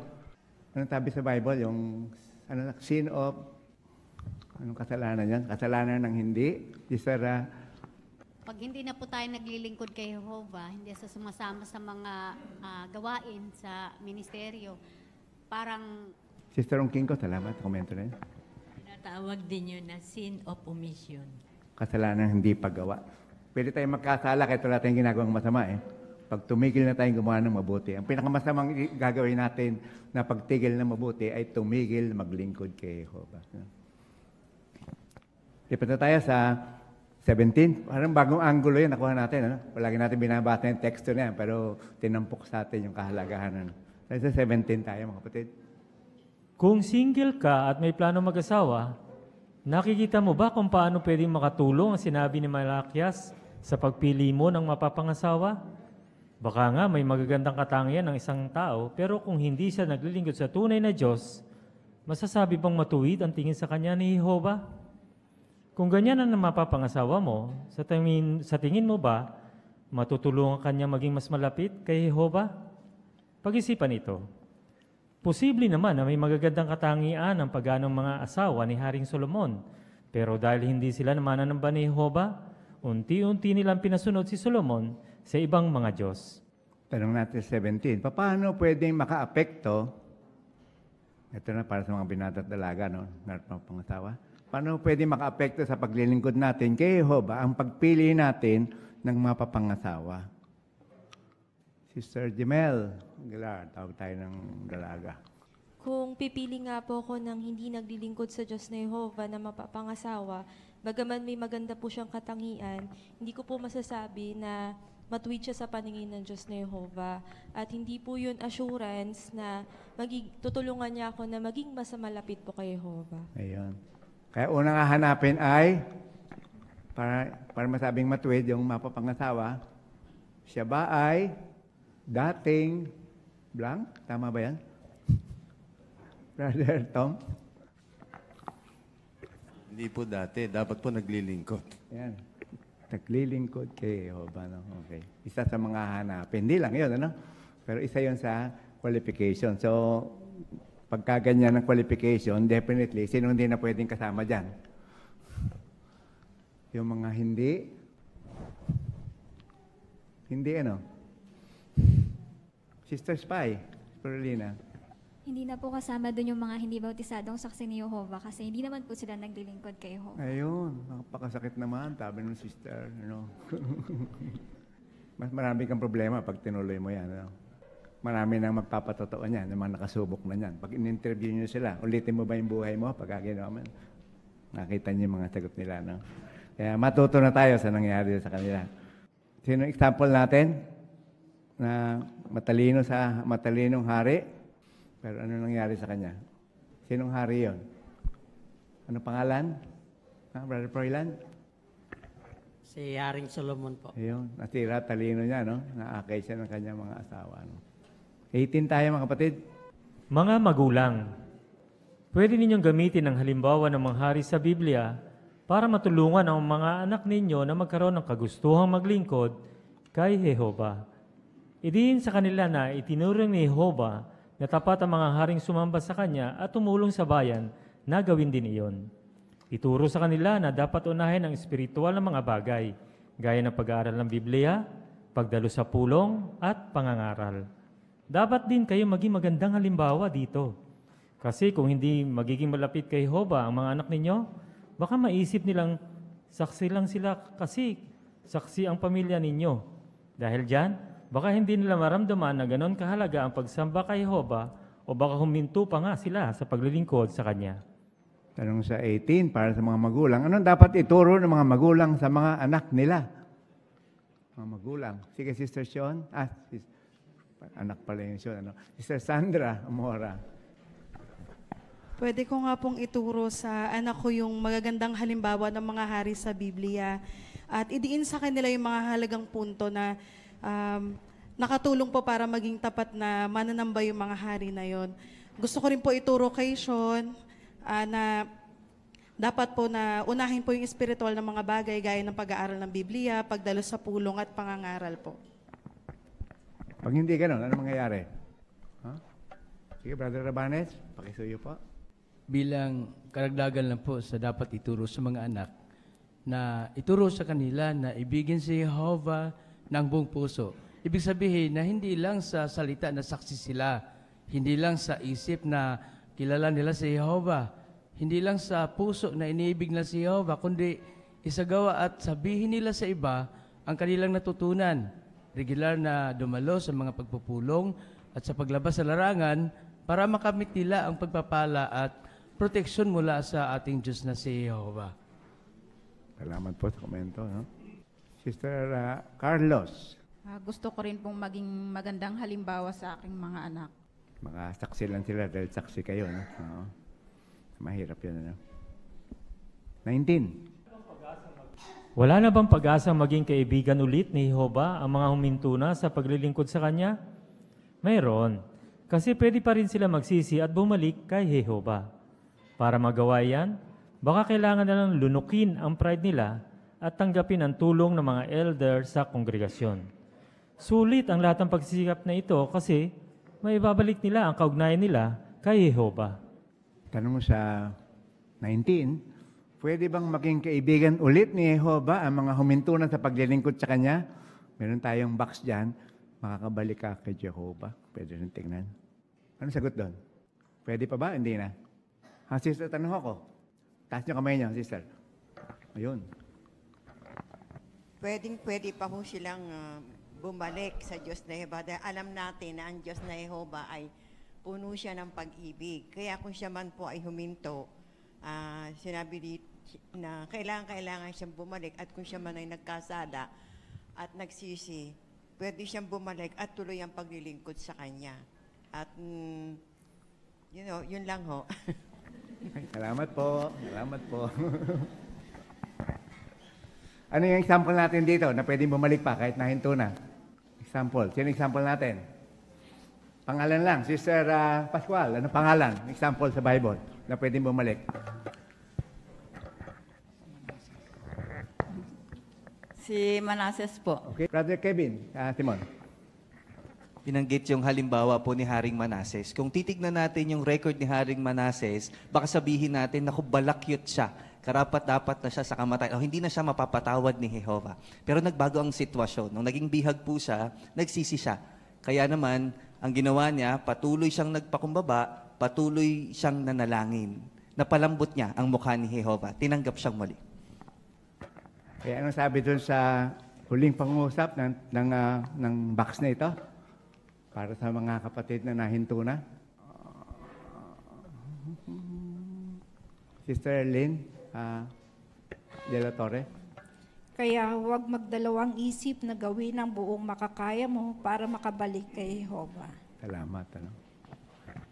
Anong sabi sa Bible? Yung sin of, anong kasalanan yan? Kasalanan ng hindi. Pag hindi na po tayo naglilingkod kay Jehovah, hindi sa sumasama sa mga gawain sa ministeryo, parang... Sister King ko, salamat. Komento na yun. Tinatawag din yun na sin of omission. Kasalanan hindi paggawa. Pwede tayong magkasala kahit wala tayong ginagawang masama eh. Pag tumigil na tayong gumawa ng mabuti, ang pinakamasamang gagawin natin na pagtigil na mabuti ay tumigil maglingkod kay Jehovah. Ipunta tayo sa 17. Parang bagong angulo yan, nakuha natin. Ano? Palagi natin binabasa yung teksto na yan, pero tinampok sa atin yung kahalagahan. Ano? Sa 17 tayo, mga kapatid. Kung single ka at may plano mag-asawa, nakikita mo ba kung paano pwedeng makatulong ang sinabi ni Malakias sa pagpili mo ng mapapangasawa? Baka nga may magagandang katangian ng isang tao, pero kung hindi siya naglilingkod sa tunay na Diyos, masasabi bang matuwid ang tingin sa kanya ni Jehovah? Kung ganyan ang mapapangasawa mo, sa tingin mo ba, matutulungan kanya maging mas malapit kay Jehovah? Pag-isipan ito. Posible naman na may magagandang katangian ang pagganong mga asawa ni Haring Solomon. Pero dahil hindi sila mananamba ni Jehovah, unti-unti nilang pinasunod si Solomon sa ibang mga Diyos. Tanong natin 17. Paano pwedeng makaapekto, ito na para sa mga binata at dalaga, no? Pangasawa. Paano pwedeng makaapekto sa paglilingkod natin kay Jehovah ang pagpili natin ng mapapangasawa? Sister Jemel Aguilar, tawag tayo ng dalaga. Kung pipili nga po ako ng hindi naglilingkod sa Diyos na Jehovah na mapapangasawa, bagaman may maganda po siyang katangian, hindi ko po masasabi na matuwid siya sa paningin ng Diyos na Jehovah. At hindi po yun assurance na tutulungan niya ako na maging mas malapit po kay Jehovah. Ayun. Kaya unang hahanapin ay, para masabing matuwid yung mapapangasawa, siya ba ay dating blank? Tama ba yan? Brother Tom? Hindi po dati. Dapat po naglilingkod. Yan. Naglilingkod kay Jehovah. No? Okay. Isa sa mga hanapin. Hindi lang yun, ano? Pero isa yun sa qualification. So, pagka ganyan ng qualification, definitely, sino hindi na pwedeng kasama dyan? Yung mga hindi ano? Sister Spy, Perlina. Hindi na po kasama doon yung mga hindi bautisadong saksi ni Jehovah kasi hindi naman po sila naglilingkod kay Jehovah. Ayun, nakapakasakit naman, tabi ng sister, Mas marami kang problema pag tinuloy mo yan, Marami nang magpapatotoo niyan, yung mga nakasubok na niyan. Pag in-interview niyo sila, ulitin mo ba yung buhay mo? Pag ginawa mo, nakita niyo yung mga sagot nila, Kaya matuto na tayo sa nangyari sa kanila. Sino example natin? Na matalinong hari, pero ano nangyari sa kanya? Sinong hari yon? Ano pangalan? Brother Froilan? Si Haring Solomon po. Ayun, natira, talino niya, Naakay siya ng kanyang mga asawa, 18 tayo, mga kapatid. Mga magulang, pwede ninyong gamitin ang halimbawa ng mga hari sa Biblia para matulungan ang mga anak ninyo na magkaroon ng kagustuhang maglingkod kay Jehovah. Idiin sa kanila na itinuring ni Jehovah na tapat ang mga haring sumamba sa Kanya at tumulong sa bayan na gawin din iyon. Ituro sa kanila na dapat unahin ang espiritual na mga bagay, gaya ng pag-aaral ng Biblia, pagdalo sa pulong, at pangangaral. Dapat din kayo maging magandang halimbawa dito. Kasi kung hindi magiging malapit kay Jehovah ang mga anak ninyo, baka maisip nilang saksi lang sila kasi saksi ang pamilya ninyo. Dahil dyan, baka hindi nila maramdaman na ganon kahalaga ang pagsamba kay Jehovah o baka huminto pa nga sila sa paglilingkod sa Kanya. Tanong sa 18, para sa mga magulang, anong dapat ituro ng mga magulang sa mga anak nila? Mga magulang. Sige, Sister Sean. Anak pala yung Sean. Sister Sandra Amora. Pwede ko nga pong ituro sa anak ko yung magagandang halimbawa ng mga hari sa Biblia at idiin sa kanila yung mga halagang punto na nakatulong po para maging tapat na mananamba yung mga hari na yon. Gusto ko rin po ituro kay Sean na dapat po na unahin po yung spiritual na mga bagay gaya ng pag-aaral ng Biblia, pagdalo sa pulong at pangangaral po. Pag hindi ganun, ano mangyayari? Sige, Brother Rabanes, pakisuyo po. Bilang karagdagan lang po sa dapat ituro sa mga anak, na ituro sa kanila na ibigin si Jehovah ng buong puso. Ibig sabihin na hindi lang sa salita na saksi sila, hindi lang sa isip na kilala nila si Jehovah, hindi lang sa puso na iniibig na si Jehovah, kundi isagawa at sabihin nila sa iba ang kanilang natutunan. Regular na dumalo sa mga pagpupulong at sa paglabas sa larangan para makamit nila ang pagpapala at proteksyon mula sa ating Diyos na si Jehovah. Salamat po sa komento. Sister Carlos. Gusto ko rin pong maging magandang halimbawa sa aking mga anak. Mga saksi lang sila dahil saksi kayo. Mahirap yun. 19. Wala na bang pag-asang maging kaibigan ulit ni Jehovah ang mga huminto na sa paglilingkod sa Kanya? Mayroon, kasi pwede pa rin sila magsisi at bumalik kay Jehovah. Para magawa yan, baka kailangan na lang lunukin ang pride nila at tanggapin ang tulong ng mga elder sa kongregasyon. Sulit ang lahat ng pagsisikap na ito kasi maibabalik nila ang kaugnayan nila kay Jehova. Tanong mo sa 19, pwede bang maging kaibigan ulit ni Jehova ang mga huminto na sa paglilingkod sa Kanya? Meron tayong box dyan, makakabalik ka kay Jehova. Pwede rin tingnan. Ano sagot doon? Pwede pa ba? Hindi na. Sister, tanong ako. Taas niyo kamay niyo, sister. Ayun. Pwede pa po silang bumalik sa Diyos na Jehova. Dahil alam natin na ang Diyos na Jehova ay puno siya ng pag-ibig. Kaya kung siya man po ay huminto, sinabi dito na kailangan siyang bumalik at kung siya man ay nagkasala at nagsisi, pwede siyang bumalik at tuloy ang paglilingkod sa Kanya. At, yun lang ho. Salamat po. Salamat po. Ano yung example natin dito na pwedeng bumalik pa kahit nahinto na? Example. Sino example natin? Pangalan lang. Sister Pascual, ano pangalan? Example sa Bible na pwedeng bumalik. Si Manases po. Okay. Brother Kevin, Simon. Binanggit yung halimbawa po ni Haring Manases. Kung titignan natin yung record ni Haring Manases, baka sabihin natin, naku, balakyot siya. Karapat-dapat na siya sa kamatayan. O hindi na siya mapapatawad ni Jehova. Pero nagbago ang sitwasyon. Nung naging bihag po siya, nagsisi siya. Kaya naman, ang ginawa niya, patuloy siyang nagpakumbaba, patuloy siyang nanalangin. Napalambot niya ang mukha ni Jehova. Tinanggap siyang muli. Kaya anong sabi doon sa huling pangungusap ng box na ito? Para sa mga kapatid na nahinto na. Sister Lynn De La Torre. Kaya huwag magdalawang isip na gawin ang buong makakaya mo para makabalik kay Jehova. Salamat.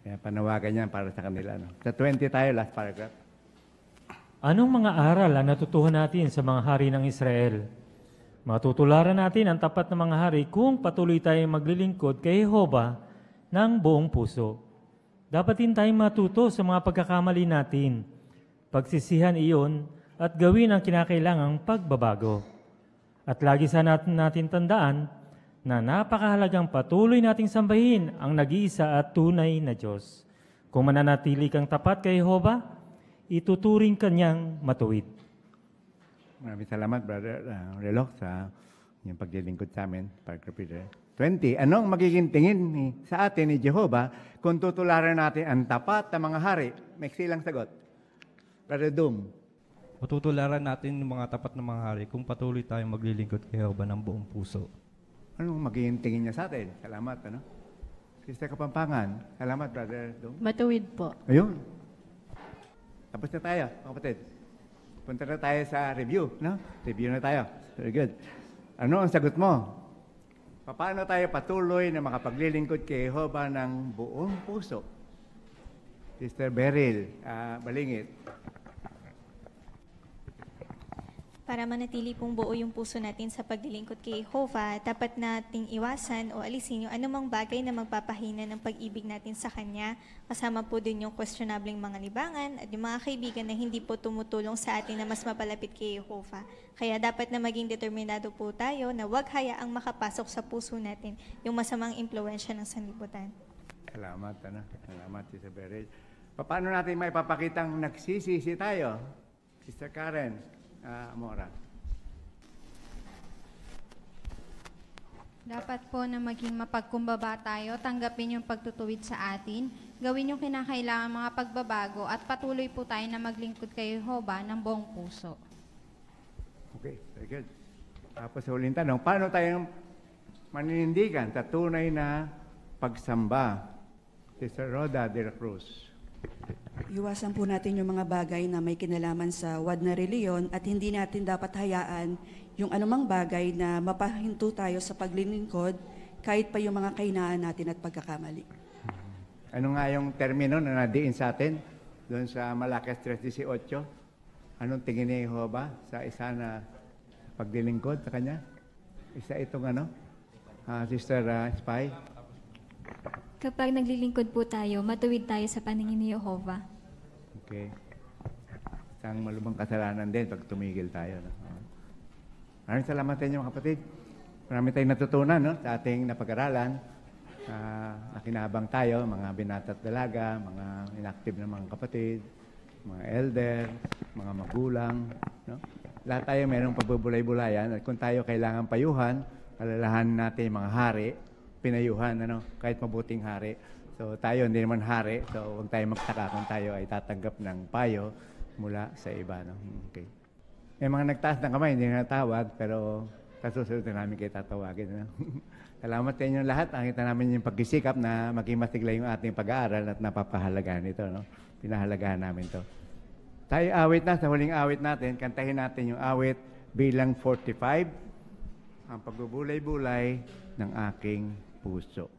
Kaya panawagan niya para sa kanila. Sa 20 tayo, last paragraph. Anong mga aral ang natutuhan natin sa mga hari ng Israel? Matutularan natin ang tapat na mga hari kung patuloy tayong maglilingkod kay Jehova ng buong puso. Dapat din tayong matuto sa mga pagkakamali natin. Pagsisihan iyon at gawin ang kinakailangang pagbabago. At lagi sa natin tandaan na napakahalagang patuloy nating sambahin ang nag-iisa at tunay na Diyos. Kung mananatili kang tapat kay Jehova, ituturing kanyang matuwid. Maraming salamat, Brother Relo, sa yung paglilingkod sa amin, Parker Peter. 20. Anong magiging tingin sa atin ni Jehova kung tutularan natin ang tapat na mga hari? Maiksi lang sagot. Brother Doom. Matutularan natin ng mga tapat na mga hari kung patuloy tayong maglilingkod kay Jehova ng buong puso. Anong magiging tingin niya sa atin? Salamat, Sister Kapampangan. Salamat, Brother Doom. Matuwid po. Ayun. Tapos na tayo, mga kapatid. Punta na tayo sa review, Review na tayo. Very good. Ano ang sagot mo? Paano tayo patuloy na makapaglilingkod kay Jehova ng buong puso? Sister Beryl, Balingit. Para manatili pong buo yung puso natin sa paglilingkod kay Jehova, dapat nating iwasan o alisin yung anumang bagay na magpapahina ng pag-ibig natin sa Kanya. Kasama po din yung questionableng mga libangan at yung mga kaibigan na hindi po tumutulong sa atin na mas mapalapit kay Jehova. Kaya dapat na maging determinado po tayo na huwag hayaang makapasok sa puso natin yung masamang impluensya ng sanlibutan. Salamat, Salamat, Sister Beryl. Paano natin may papakitang nagsisisi tayo? Sister Karen. Mora. Dapat po na maging mapagkumbaba tayo, tanggapin yung pagtutuwid sa atin, gawin yung kinakailangan mga pagbabago at patuloy po tayo na maglingkod kay Jehova ng buong puso. Okay, very good. Tapos sa huling tanong, paano tayong maninindigan sa tunay na pagsamba? Sister Rhoda de la Cruz. Iwasan po natin yung mga bagay na may kinalaman sa wad na reliyon at hindi natin dapat hayaan yung anumang bagay na mapahinto tayo sa paglilingkod kahit pa yung mga kahinaan natin at pagkakamali. Ano nga yung termino na nadiin sa atin doon sa Malakias 3:18? Anong tingin ni Jehova sa isa na paglilingkod sa Kanya? Isa itong Sister Spy? Kapag naglilingkod po tayo, matuwid tayo sa paningin ni Jehova. Okay. Isang malubhang kasalanan din pag tumigil tayo. Maraming salamat sa inyo mga kapatid. Marami tayong natutunan sa ating napag-aralan. nakinabang tayo, mga binata at dalaga, mga inactive na mga kapatid, mga elder, mga magulang. No? Lahat tayo mayroong pagbubulay-bulayan at kung tayo kailangan payuhan, alalahanin natin yung mga hari, pinayuhan, kahit mabuting hari. So tayo hindi naman hari, so huwag tayo magtaka kung tayo ay tatanggap ng payo mula sa iba. No? Okay. May mga nagtaas ng kamay, hindi na natawag, pero kasusunod na namin kayo tatawagin. No? Salamat sa inyo lahat. Nakita namin yung pagkisikap na maging masigla yung ating pag-aaral at napapahalagaan ito. No? Pinahalagahan namin to. Tayo awit na, sa huling awit natin, kantahin natin yung awit bilang 45, ang pagbubulay-bulay ng aking puso.